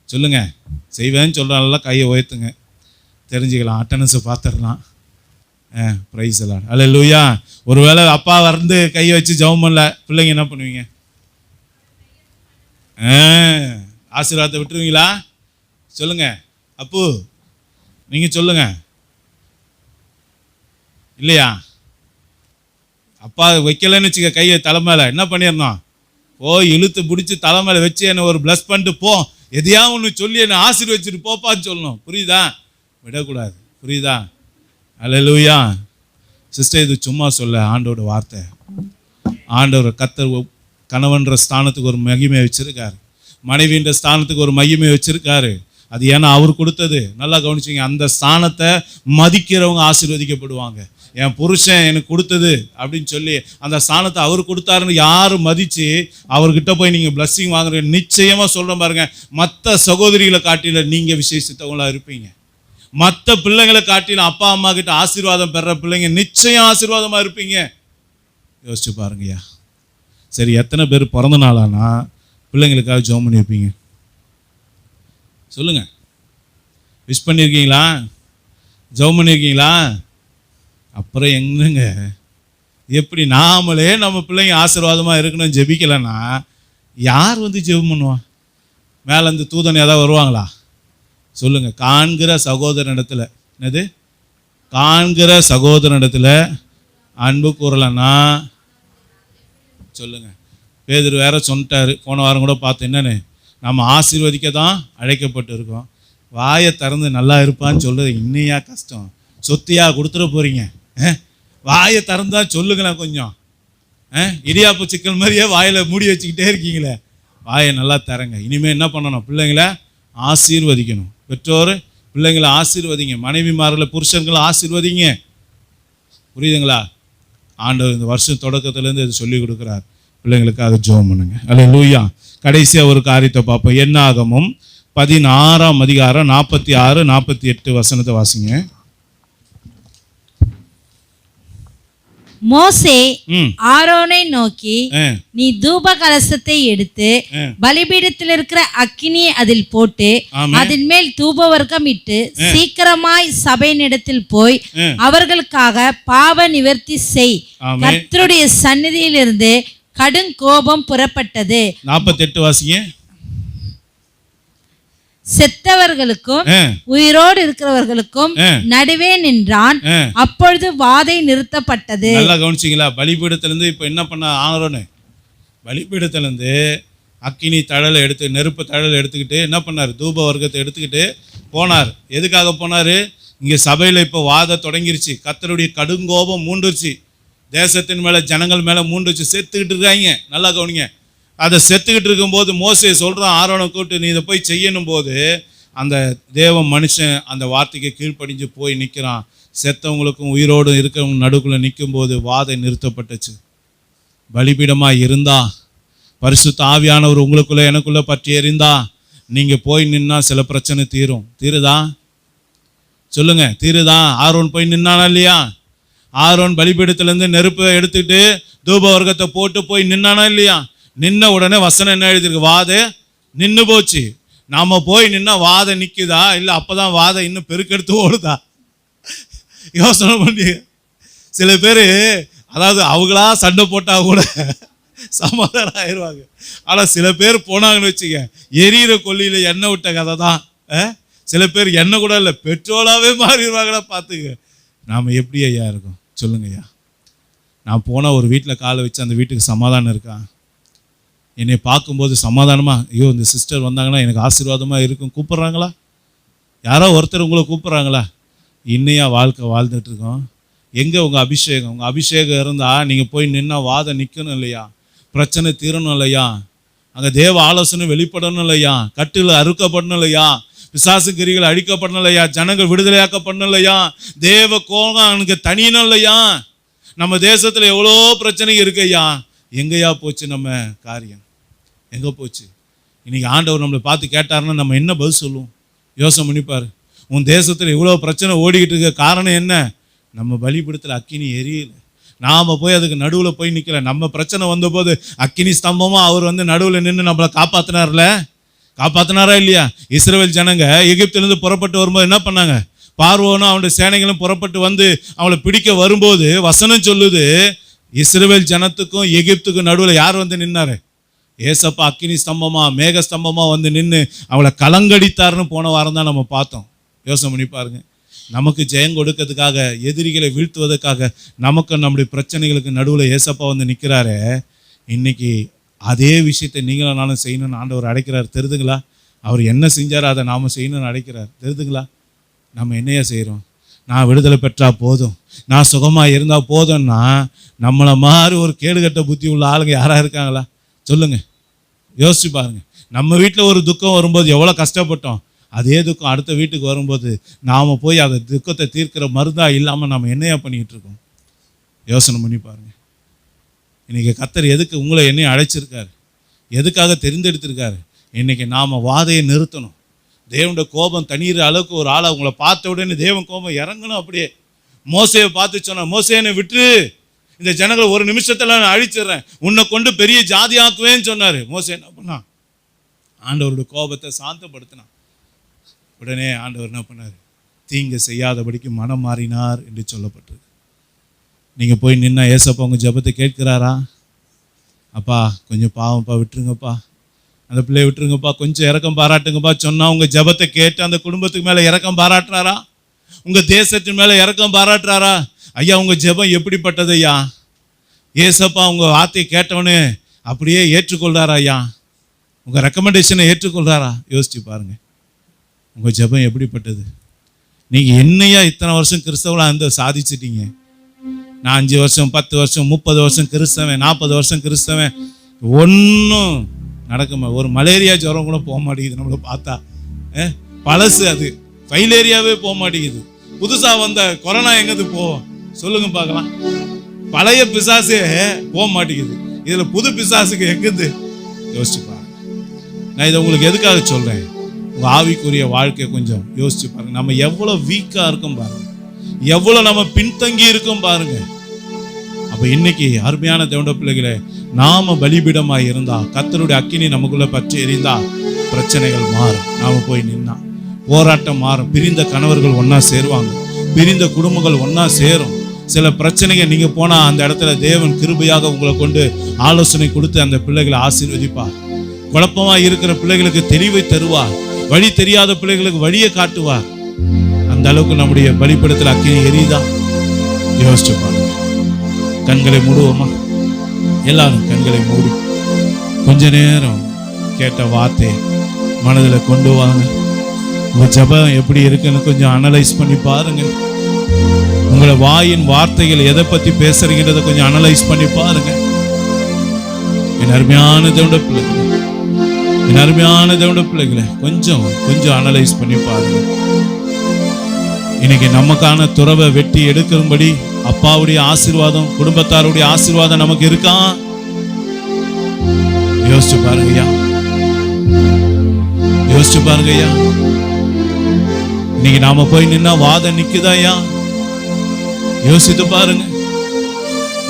சொல்லுங்கள். செய்வேன்னு சொல்கிறாங்களா? கையை உயர்த்துங்க, தெரிஞ்சுக்கலாம். அட்டண்டன்ஸை பார்த்துடலாம். பிரைஸ் எல்லாம் அல்லேலூயா. ஒருவேளை அப்பா வந்து கையை வச்சு ஜெபம் பண்ணல, பிள்ளைங்க என்ன பண்ணுவீங்க? ஆசீர்வாதத்தை விட்டுருவீங்களா? சொல்லுங்க அப்பு, நீங்க சொல்லுங்க. இல்லையா? அப்பா வைக்கலன்னு வச்சுக்க கையை தலைமையில, என்ன பண்ணிடணும்? இழுத்து பிடிச்சி தலைமையில வச்சு என்னை ஒரு பிளஸ் பண்ணிட்டு போ, எதையா ஒன்று சொல்லி என்னை ஆசீர்வச்சிட்டு போப்பான்னு சொல்லணும். புரியுதா? விடக்கூடாது. புரியுதா? அல்லேலூயா. சிஸ்டர், இது சும்மா சொல்ல, ஆண்டோட வார்த்தை. ஆண்டவர் கர்த்தர் கணவன்ற ஸ்தானத்துக்கு ஒரு மகிமை வச்சிருக்காரு, மனைவின்ற ஸ்தானத்துக்கு ஒரு மகிமை வச்சிருக்காரு. அது ஏன்னா அவர் கொடுத்தது. நல்லா கவனிச்சிங்க. அந்த ஸ்தானத்தை மதிக்கிறவங்க ஆசீர்வதிக்கப்படுவாங்க. என் புருஷன் எனக்கு கொடுத்தது அப்படின்னு சொல்லி அந்த ஸ்தானத்தை அவர் கொடுத்தாருன்னு யார் மதித்து அவர்கிட்ட போய் நீங்கள் பிளஸ்ஸிங் வாங்குறீங்க, நிச்சயமாக சொல்கிறேன் பாருங்க, மற்ற சகோதரிகளை காட்டில நீங்கள் விசேஷித்தவங்களாக இருப்பீங்க. மற்ற பிள்ளைங்களை காட்டிலும் அப்பா அம்மா கிட்ட ஆசீர்வாதம் பெற பிள்ளைங்க நிச்சயம் ஆசீர்வாதமாக இருப்பீங்க. யோசிச்சு பாருங்கய்யா. சரி, எத்தனை பேர் பிறந்த நாளானா பிள்ளைங்களுக்காக ஜெபம் பண்ணி வைப்பீங்க? சொல்லுங்க. விஷ் பண்ணியிருக்கீங்களா? ஜெபம் பண்ணியிருக்கீங்களா? அப்புறம் எங்கங்க, எப்படி நாமளே நம்ம பிள்ளைங்க ஆசீர்வாதமாக இருக்கணும்னு ஜெபிக்கலைன்னா யார் வந்து ஜெபம் பண்ணுவா? மேலே இருந்து தூதன் ஏதாவது வருவாங்களா? சொல்லுங்க. காண்கிற சகோதரனிடத்தில், என்னது காண்கிற சகோதரனிடத்தில் அன்பு கூறலன்னா சொல்லுங்க. பேதுரு வேற சொல்லிட்டாரு, போன வாரம் கூட பார்த்து, என்னன்னு, நம்ம ஆசீர்வதிக்க தான் அழைக்கப்பட்டு இருக்கோம். வாயை திறந்து நல்லா இருப்பான்னு சொல்றது இன்னையா கஷ்டம்? சொத்தியா கொடுத்துட போறீங்க? வாயை திறந்தா சொல்லுங்களேன் கொஞ்சம். இடியாப்பு சிக்கல் மாதிரியே வாயில மூடி வச்சுக்கிட்டே இருக்கீங்களே. வாயை நல்லா தரங்க. இனிமேல் என்ன பண்ணணும்? பிள்ளைங்களை ஆசீர்வதிக்கணும். பெற்றோர் பிள்ளைங்களை ஆசீர்வதிங்க, மனைவிமார்களை புருஷன்களை ஆசீர்வதிங்க. புரியுதுங்களா? ஆண்டவர் இந்த வருஷம் தொடக்கத்திலேருந்து இது சொல்லி கொடுக்குறார். பிள்ளைங்களுக்காக ஜெபம் பண்ணுங்க. அல்லேலூயா. கடைசியாக ஒரு காரியத்தை பார்ப்போம். என்னாகமம் 16ஆம் அதிகாரம் 46, 48 வசனத்தை வாசிங்க. மோசே ஆரோனை நோக்கி, நீ தூப கலசத்தை எடுத்து பலிபீடத்தில் இருக்கிற அக்கினியை அதில் போட்டு அதன் மேல் தூப வர்க்கம் இட்டு சீக்கிரமாய் சபையினிடத்தில் போய் அவர்களுக்காக பாவ நிவர்த்தி செய். கர்த்தருடைய சந்நிதியிலிருந்து கடும் கோபம் புறப்பட்டது. 48 வாசிங்க. செத்தவர்களுக்கும் உயிரோடு இருக்கிறவர்களுக்கும் நடுவே நின்றான். அப்பொழுது வாதை நிறுத்தப்பட்டது. நல்லா கவனிச்சிங்களா? பலிபீடத்திலிருந்து இப்ப என்ன பண்ண ஆரோன்னு? பலிபீடத்திலிருந்து அக்கினி தழலை எடுத்து, நெருப்பு தழலை எடுத்துக்கிட்டு என்ன பண்ணார்? தூப வர்க்கத்தை எடுத்துக்கிட்டு போனார். எதுக்காக போனாரு? இங்க சபையில இப்போ வாத தொடங்கிருச்சு. கர்த்தருடைய கடுங்கோபம் மூண்டுருச்சு. தேசத்தின் மேல, ஜனங்கள் மேல மூண்டுருச்சு. செத்துக்கிட்டு இருக்காங்க. நல்லா கவனிங்க. அதை செத்துக்கிட்டு இருக்கும்போது மோசே சொல்கிறான், ஆரோனை கூப்பிட்டு, நீ இதை போய் செய்யணும் போது அந்த தேவ மனுஷன் அந்த வார்த்தைக்கு கீழ்ப்படிஞ்சு போய் நிற்கிறான். செத்தவங்களுக்கும் உயிரோடு இருக்கிறவங்க நடுக்குள்ளே நிற்கும் போது வாதை நிறுத்தப்பட்டுச்சு. பலிபீடமாக இருந்தா, பரிசுத்த ஆவியானவர் உங்களுக்குள்ளே எனக்குள்ளே பற்றி எறிந்தா, நீங்கள் போய் நின்னா சில பிரச்சனை தீரும். தீருதா? சொல்லுங்க, தீருதா? ஆரோன் போய் நின்னானா இல்லையா? ஆரோன் பலிபீடத்திலேருந்து நெருப்பை எடுத்துக்கிட்டு தூப வர்க்கத்தை போட்டு போய் நின்னானா இல்லையா? நின்ன உடனே வசனம் என்ன எழுதிருக்கு? வாதை நின்று போச்சு. நாம போய் நின்னா வாதை நிற்குதா? இல்லை அப்போதான் வாதை இன்னும் பெருக்கெடுத்து ஓடுதா? யோசனை பண்ணி சில பேர், அதாவது அவங்களா சண்டை போட்டால் கூட சமாதானம் ஆயிடுவாங்க. ஆனால் சில பேர் போனாங்கன்னு வச்சுக்க, எரியிற கொல்லியில் எண்ணெய் விட்ட கதை தான். சில பேர் எண்ணெய் கூட இல்லை, பெட்ரோலாகவே மாறிடுவாங்களா? பார்த்துக்க. நாம் எப்படி ஐயா இருக்கோம்? சொல்லுங்க ஐயா. நான் போனால் ஒரு வீட்டில் காலை வச்சு அந்த வீட்டுக்கு சமாதானம் இருக்கா? என்னை பார்க்கும்போது சமாதானமாக, ஐயோ இந்த சிஸ்டர் வந்தாங்கன்னா எனக்கு ஆசீர்வாதமாக இருக்கும் கூப்பிட்றாங்களா? யாரோ ஒருத்தர் உங்களை கூப்பிட்றாங்களா? இன்னையா வாழ்க்கை வாழ்ந்துட்டு இருக்கோம். எங்கே உங்கள் அபிஷேகம்? உங்கள் அபிஷேகம் இருந்தால் நீங்கள் போய் நின்னா வாதம் நிற்கணும் இல்லையா? பிரச்சனை தீரணும் இல்லையா? அங்கே தேவ ஆலோசனை வெளிப்படணும் இல்லையா? கட்டுல அறுக்கப்படணும் இல்லையா? பிசாசு கிரிகள் அழிக்கப்படணும் இல்லையா? ஜனங்கள் விடுதலையாக்கப்படணும் இல்லையா? தேவ கோபம் அங்கே தனியணும் இல்லையா? நம்ம தேசத்தில் எவ்வளோ பிரச்சனை இருக்குய்யா. எங்கேயா போச்சு நம்ம காரியம்? எங்கே போச்சு? இன்னைக்கு ஆண்டவர் நம்மளை பார்த்து கேட்டாருன்னா நம்ம என்ன பதில் சொல்லுவோம்? யோசனை பண்ணிப்பார். உன் தேசத்தில் இவ்வளோ பிரச்சனை ஓடிக்கிட்டு இருக்க காரணம் என்ன? நம்ம பலிபீடத்தில் அக்கினி எரியல. நாம் போய் அதுக்கு நடுவில் போய் நிற்கல. நம்ம பிரச்சனை வந்தபோது அக்கினி ஸ்தம்பமாக அவர் வந்து நடுவில் நின்று நம்மளை காப்பாற்றினார்ல? காப்பாற்றினாரா இல்லையா? இஸ்ரவேல் ஜனங்க எகிப்திலிருந்து புறப்பட்டு வரும்போது என்ன பண்ணாங்க? பார்வோனும் அவனுடைய சேனைகளும் புறப்பட்டு வந்து அவளை பிடிக்க வரும்போது வசனம் சொல்லுது, இஸ்ரவேல் ஜனத்துக்கும் எகிப்துக்கும் நடுவில் யார் வந்து நின்னாரு? ஏசப்பா அக்கினி ஸ்தம்பமா மேக ஸ்தம்பமா வந்து நின்று அவளை கலங்கடித்தார்னு போன வாரம் தான் நம்ம பார்த்தோம். யோசனை பண்ணி பாருங்க. நமக்கு ஜெயம் கொடுக்கறதுக்காக, எதிரிகளை வீழ்த்துவதற்காக, நமக்கு நம்முடைய பிரச்சனைகளுக்கு நடுவில் ஏசப்பா வந்து நிற்கிறாரு. இன்னைக்கு அதே விஷயத்தை நீங்களும் நானும் செய்யணும்னு ஆண்டவர் அழைக்கிறார். தெரிதுங்களா? அவர் என்ன செஞ்சாரோ அதை நாம் செய்யணும்னு அழைக்கிறார். தெரிதுங்களா? நம்ம என்னையா செய்கிறோம்? நான் விடுதலை பெற்றா போதும், நான் சுகமாக இருந்தால் போதும்னா நம்மளை மாதிரி ஒரு கேடுகட்ட புத்தி உள்ள ஆளுங்க யாராக இருக்காங்களா? சொல்லுங்க, யோசிச்சு பாருங்க. நம்ம வீட்டில் ஒரு துக்கம் வரும்போது எவ்வளோ கஷ்டப்பட்டோம். அதே துக்கம் அடுத்த வீட்டுக்கு வரும்போது நாம் போய் அதை துக்கத்தை தீர்க்கிற மருந்தா இல்லாமல் நம்ம என்னையா பண்ணிக்கிட்டு இருக்கோம்? யோசனை பண்ணி பாருங்க. இன்னைக்கு கர்த்தர் எதுக்கு உங்களை என்னையும் அழைச்சிருக்காரு? எதுக்காக தெரிந்தெடுத்திருக்காரு? இன்னைக்கு நாம் வாதையை நிறுத்தணும். தேவனுடைய கோபம் தண்ணீர் அளவுக்கு ஒரு ஆளை உங்களை பார்த்த உடனே தேவன் கோபம் இறங்கணும். அப்படியே மோசையை பார்த்து சொன்ன, மோசே என்னை விட்டு இந்த ஜனங்களை ஒரு நிமிஷத்துல நான் அழிச்சிடுறேன், உன்னை கொண்டு பெரிய ஜாதி ஆக்குவேன்னு சொன்னார். மோசே என்ன பண்ணான்? ஆண்டவருடைய கோபத்தை சாந்தப்படுத்தினான். உடனே ஆண்டவர் என்ன பண்ணார்? தீங்கு செய்யாதபடிக்கு மனம் மாறினார் என்று சொல்லப்பட்டது. நீங்கள் போய் நின்னா ஏசப்பா உங்கள் ஜெபத்தை கேட்கிறாரா? அப்பா கொஞ்சம் பாவம்ப்பா, விட்டுருங்கப்பா, அந்த பிள்ளையை விட்டுருங்கப்பா, கொஞ்சம் இரக்கம் பாராட்டுங்கப்பா சொன்னால் உங்கள் ஜெபத்தை கேட்டு அந்த குடும்பத்துக்கு மேலே இரக்கம் பாராட்டுறாரா? உங்கள் தேசத்தின் மேலே இரக்கம் பாராட்டுறாரா? ஐயா உங்கள் ஜெபம் எப்படிப்பட்டது ஐயா? ஏசப்பா உங்கள் வார்த்தையை கேட்டவனே அப்படியே ஏற்றுக்கொள்கிறாரா ஐயா? உங்கள் ரெக்கமெண்டேஷனை ஏற்றுக்கொள்கிறாரா? யோசிச்சு பாருங்கள். உங்கள் ஜெபம் எப்படிப்பட்டது? நீங்கள் என்னையா இத்தனை வருஷம் கிறிஸ்தவளாக இருந்து சாதிச்சிட்டீங்க? நான் 5 வருஷம் 10 வருஷம் 30 வருஷம் கிறிஸ்தவன், 40 வருஷம் கிறிஸ்தவன், ஒன்றும் நடக்குமா? ஒரு மலேரியா ஜுரம் கூட போக மாட்டேங்குது நம்மளை பார்த்தா. பழசு அது ஃபைலேரியாவே போக மாட்டேங்குது. புதுசாக வந்த கொரோனா எங்கேருந்து போவோம் சொல்லுங்க பார்க்கலாம். பழைய பிசாசே போக மாட்டேங்குது, இதில் புது பிசாசுக்கு எங்கேருந்து? யோசிச்சு பாருங்க. நான் இதை உங்களுக்கு எதுக்காக சொல்கிறேன்? உங்கள் ஆவிக்குரிய வாழ்க்கையை கொஞ்சம் யோசிச்சு பாருங்க. நம்ம எவ்வளோ வீக்காக இருக்கோம் பாருங்க, எவ்வளோ நம்ம பின்தங்கி இருக்கோம் பாருங்க. அப்போ இன்னைக்கு அருமையான தேவனுடைய பிள்ளைகளே, நாம பலிபீடமாக இருந்தா, கர்த்தருடைய அக்கினி நமக்குள்ள பற்றி எரிந்தா பிரச்சனைகள் மாறும். நாம போய் நின்னா போராட்டம் மாறும். பிரிந்த கணவர்கள் ஒன்றா சேருவாங்க, பிரிந்த குடும்பங்கள் ஒன்றா சேரும். சில பிரச்சனைகள் நீங்கள் போனால் அந்த இடத்துல தேவன் கிருபையாக உங்களை கொண்டு ஆலோசனை கொடுத்து அந்த பிள்ளைகளை ஆசீர்வதிப்பார். குழப்பமாக இருக்கிற பிள்ளைகளுக்கு தெளிவை தருவார். வழி தெரியாத பிள்ளைகளுக்கு வழியை காட்டுவார். அந்த அளவுக்கு நம்முடைய பலிபீடத்தில் அக்கினி எரியுதா? யோசிச்சு பாருங்க. கண்களை மூடுவோமா? எல்லாரும் கண்களை மூடி கொஞ்ச நேரம் கேட்ட வார்த்தையை மனதில் கொண்டு வாங்க. உங்க ஜெபம் எப்படி இருக்குன்னு கொஞ்சம் அனலைஸ் பண்ணி பாருங்க. உங்களை வாயின் வார்த்தைகள் எதை பத்தி பேசுறீங்கிறத கொஞ்சம் அனலைஸ் பண்ணி பாருங்க. என் அருமையான தேவனுடைய பிள்ளைகளை, என் அருமையான தேவனுடைய பிள்ளைகளை கொஞ்சம் அனலைஸ் பண்ணி பாருங்க. இன்னைக்கு நமக்கான துறவை வெட்டி எடுக்கும்படி அப்பாவுடைய ஆசீர்வாதம், குடும்பத்தாருடைய ஆசீர்வாதம் நமக்கு இருக்கா? யோசிச்சு பாருங்க ஐயா, யோசிச்சு பாருங்க ஐயா. இன்னைக்கு நாம போய் நின்னா வாதம் நிக்குதா ஐயா? யோசித்து பாருங்க.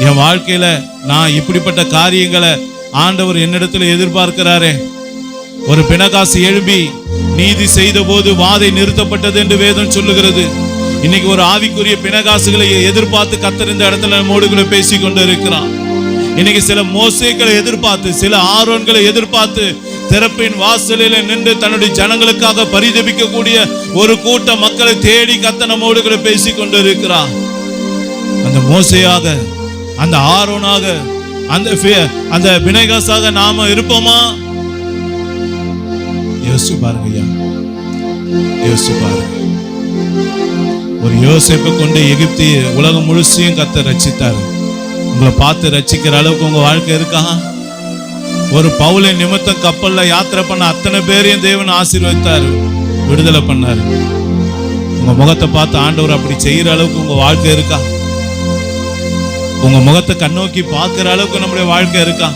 என் வாழ்க்கையில நான் இப்படிப்பட்ட காரியங்களை ஆண்டவர் என்னிடத்துல எதிர்பார்க்கிறாரே. ஒரு பிணகாசு எழும்பி நீதி செய்த போது வாதை நிறுத்தப்பட்டது என்று வேதம் சொல்லுகிறது. இன்னைக்கு ஒரு ஆவிக்குரிய பிணகாசுகளை எதிர்பார்த்து கர்த்தர் இந்த இடத்துல நம்மோடு பேசி கொண்டு இருக்கிறான். இன்னைக்கு சில மோசேக்களை எதிர்பார்த்து, சில ஆரோன்களை எதிர்பார்த்து திறப்பின் வாசலில் நின்று தன்னுடைய ஜனங்களுக்காக பரிதபிக்கக்கூடிய ஒரு கூட்ட மக்களை தேடி கர்த்தர் நம்மோடு பேசி கொண்டு இருக்கிறான். அந்த மோசேயாக, அந்த ஆரோனாக, அந்த பிணைகாசாக நாம இருப்போமா? யோசிச்சு பாருங்க ஐயா, யோசிச்சு பாருங்க. ஒரு யோசேப்பை கொண்டு எகிப்தி உலகம் முழுசையும் கர்த்தர் ரட்சித்தார். உங்களை பார்த்து ரட்சிக்கிற அளவுக்கு உங்க வாழ்க்கை இருக்கா? ஒரு பவுலை நிமித்தம் கப்பல்ல யாத்திரை பண்ண அத்தனை பேரையும் தேவன் ஆசீர்வதித்தார், விடுதலை பண்ணார். உங்க முகத்தை பார்த்து ஆண்டவர் அப்படி செய்யற அளவுக்கு உங்க வாழ்க்கை இருக்கா? உங்க முகத்தை கண்ணோக்கி பார்க்கிற அளவுக்கு நம்முடைய வாழ்க்கை இருக்கா?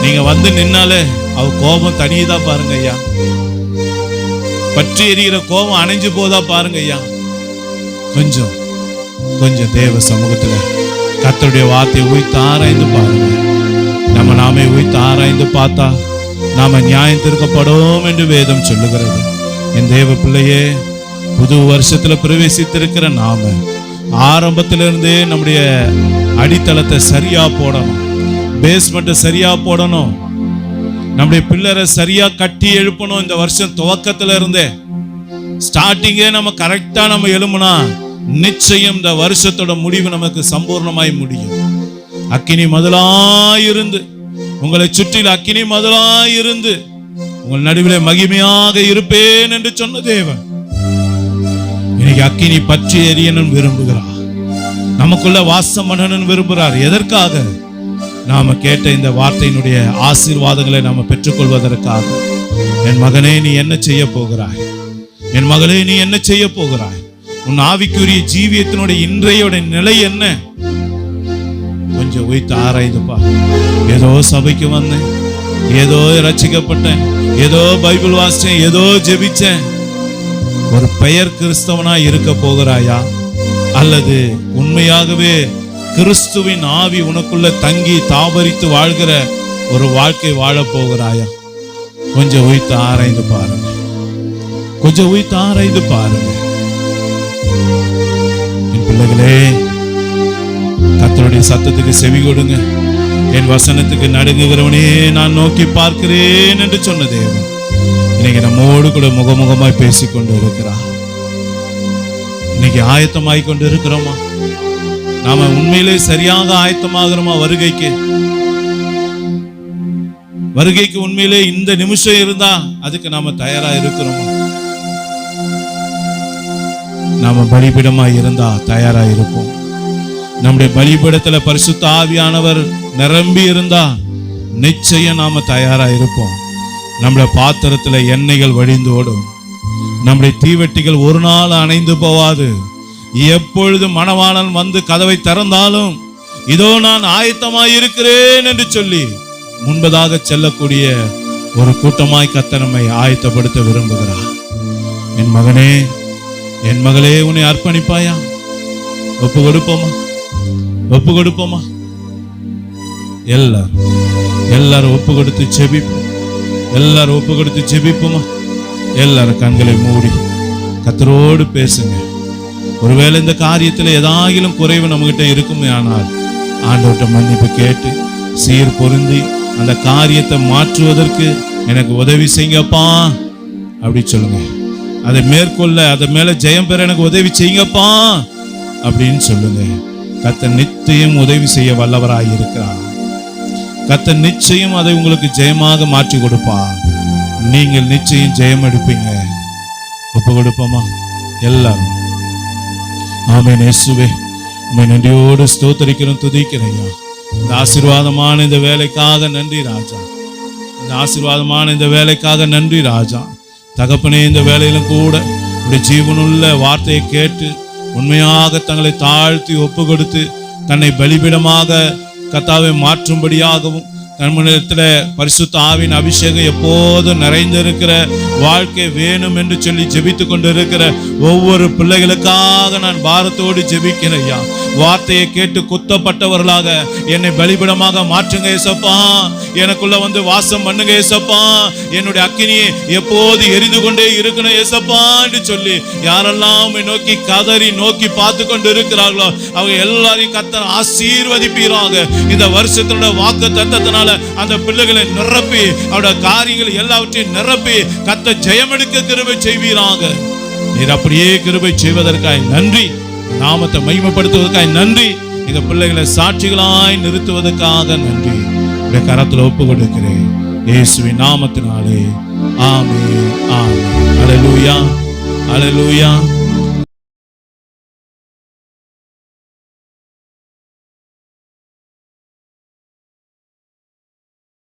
நீங்க வந்து நின்னாலே அவ கோபம் தனியதா பாருங்க ஐயா. பற்றி எரிகிற கோபம் அணைஞ்சு போதா பாருங்க ஐயா. கொஞ்சம் தேவ சமூகத்துல கர்த்தருடைய வார்த்தையை உய்த்து ஆராய்ந்து பாருங்க. நாமே உய்த்து ஆராய்ந்து பார்த்தா நாம நியாயம் தீர்க்கப்படும் என்று வேதம் சொல்லுகிறது. என் தேவ பிள்ளையே, புது வருஷத்துல பிரவேசித்திருக்கிற நாம ஆரம்பத்திலிருந்தே நம்முடைய அடித்தளத்தை சரியா போடணும், பேஸ்மெண்ட் சரியா போடணும், நம்முடைய பில்லரை சரியா கட்டி எழுப்பணும். இந்த வருஷம் துவக்கத்துல இருந்தே ஸ்டார்டிங்கே நம்ம கரெக்டா நம்ம எழும்புனா நிச்சயம் இந்த வருஷத்தோட முடிவு நமக்கு சம்பூர்ணமாய் முடியும். அக்கினி மதிலாயிருந்து, உங்களை சுற்றில அக்கினி மதிலாயிருந்து உங்கள் நடுவிலே மகிமையாக இருப்பேன் என்று சொன்ன தேவன் இன்னைக்கு அக்கினி பற்றி எரியணும்னு விரும்புகிறார், நமக்குள்ள வாசம் பண்ணணும்னு விரும்புகிறார். எதற்காக? நாம கேட்ட இந்த வார்த்தையினுடைய ஆசீர்வாதங்களை நாம பெற்றுக்கொள்வதற்காக. என் மகனே, நீ என்ன செய்ய போகிறாய்? என் மகளே, நீ என்ன செய்ய போகிறாய்? உன் ஆவிக்குரிய ஜீவியத்தினுடைய இன்றையோட நிலை என்ன? கொஞ்சம் உயிர்த்து ஆராய்ந்துப்பா. ஏதோ சபைக்கு வந்தேன், ஏதோ ரட்சிக்கப்பட்டேன், ஏதோ பைபிள் வாசிச்சேன், ஏதோ ஜெபிச்சேன். ஒரு பெயர் கிறிஸ்தவனா இருக்க போகிறாயா? அல்லது உண்மையாகவே கிறிஸ்துவின் ஆவி உனக்குள்ள தங்கி தாபரித்து வாழ்கிற ஒரு வாழ்க்கை வாழ போகிறாயா? கொஞ்சம் உயிர்த்து ஆராய்ந்து பாருங்க, கொஞ்சம் உயிர்த்து ஆராய்ந்து பாருங்க. என் பிள்ளைகளே, கர்த்தருடைய சத்தத்துக்கு செவி கொடுங்க. என் வசனத்துக்கு நடுங்குகிறவனே நான் நோக்கி பார்க்கிறேன் என்று சொன்ன தேவன் இன்னைக்கு நம்மோடு கூட முகமுகமாய் பேசிக்கொண்டு இருக்கிறார். இன்னைக்கு ஆயத்தமாய் கொண்டு இருக்கிறோமா? நாம உண்மையிலே சரியாக ஆயத்தமாகிறோமா? வருகைக்கு உண்மையிலே இந்த நிமிஷம் இருந்தா அதுக்கு நாம தயாரா இருக்கிறோமா? நாம பலிபீடமா இருந்தா தயாரா இருப்போம். நம்முடைய பலிபீடத்துல பரிசுத்த ஆவியானவர் நிரம்பி இருந்தா நிச்சயம் நாம தயாரா இருப்போம். நம்முடைய பாத்திரத்துல எண்ணெய்கள் வழிந்து ஓடும். நம்முடைய தீவெட்டிகள் ஒரு நாள் அணைந்து போவாது. எப்பொழுது மணவாளன் வந்து கதவை திறந்தாலும் இதோ நான் ஆயத்தமாய் இருக்கிறேன் என்று சொல்லி முன்பதாக செல்லக்கூடிய ஒரு கூட்டமாய் கர்த்தர் நம்மை ஆயத்தப்படுத்த விரும்புகிறார். என் மகனே, என் மகளே, உன்னை அர்ப்பணிப்பாயா? ஒப்பு கொடுப்போமா? ஒப்பு கொடுப்போமா? எல்லாரும் ஒப்பு கொடுத்து ஜெபிப்போம். எல்லாரும் ஒப்பு கொடுத்து ஜெபிப்போமா? எல்லாரும் கண்களை மூடி கர்த்தரோடு பேசுங்க. ஒருவேளை இந்த காரியத்தில் ஏதாகிலும் குறைவு நம்மகிட்ட இருக்குமே ஆனால் ஆண்டவர்கிட்ட மன்னிப்பு கேட்டு சீர் பொருந்தி அந்த காரியத்தை மாற்றுவதற்கு எனக்கு உதவி செய்யுங்கப்பா அப்படி சொல்லுங்க. அதை மேற்கொள்ள, அதை மேல ஜெயம் பெற எனக்கு உதவி செய்யுங்கப்பா அப்படின்னு சொல்லுங்க. கர்த்தர் நிச்சயம் உதவி செய்ய வல்லவராய் இருக்கிறார். கர்த்தர் நிச்சயம் அதை உங்களுக்கு ஜெயமாக மாற்றி கொடுப்பார். நீங்கள் நிச்சயம் ஜெயம் எடுப்பீங்க. ஒப்பு கொடுப்போமா? எல்லாரும் ஆமென். இயேசுவே, உம்மை நன்றியோடு ஸ்தோத்திரிக்கிறோம், துதிக்கிறேன் ஐயா. இந்த ஆசீர்வாதமான இந்த வேலைக்காக நன்றி ராஜா. இந்த ஆசீர்வாதமான இந்த வேலைக்காக நன்றி ராஜா. தகப்பனே, இந்த வேலையிலும் கூட உடைய ஜீவனுள்ள வார்த்தையை கேட்டு உண்மையாக தங்களை தாழ்த்தி ஒப்பு கொடுத்து தன்னை பலிபீடமாக கர்த்தாவை மாற்றும்படியாகவும் நம்மிடத்தில் பரிசுத்த ஆவியின் அபிஷேகம் எப்போதும் நிறைந்திருக்கிற வாழ்க்கை வேணும் என்று சொல்லி ஜெபித்து கொண்டு இருக்கிற ஒவ்வொரு பிள்ளைகளுக்காக நான் பாரத்தோடு ஜெபிக்கிறேன் ஐயா. வார்த்தையை கேட்டு குத்தப்பட்டவர்களாக என்னை பலிபீடமாக மாற்றுங்க ஏசப்பா. எனக்குள்ள வந்து வாசம் பண்ணுங்க ஏசப்பா. என்னுடைய அக்கினியை எப்போது எரிந்து கொண்டே இருக்கணும் ஏசப்பா என்று சொல்லி யாரெல்லாம் நோக்கி கதறி நோக்கி பார்த்து கொண்டு இருக்கிறார்களோ அவங்க எல்லாரையும் கர்த்தர் ஆசீர்வதிப்பீராக. இந்த வருஷத்தோட வாக்கு தத்தத்தினால அந்த பிள்ளைகளை நிரப்பி அவருடைய காரியங்கள் எல்லாவற்றையும் நிரப்பி கர்த்தர் ஜெயம் எடுக்க கிருபை செய்வீராக. நீர் அப்படியே கிருபை செய்வதற்காய் நன்றி. நாமத்தை மகிமைப்படுத்துவதற்காய் நன்றி. இந்த பிள்ளைகளை சாட்சிகளாய் நிறுத்துவதற்காக நன்றி. இந்த கரத்தில் ஒப்பு கொடுக்கிறேன் இயேசுவின் நாமத்தினாலே. ஆமென், ஆமென். அல்லேலூயா, அல்லேலூயா.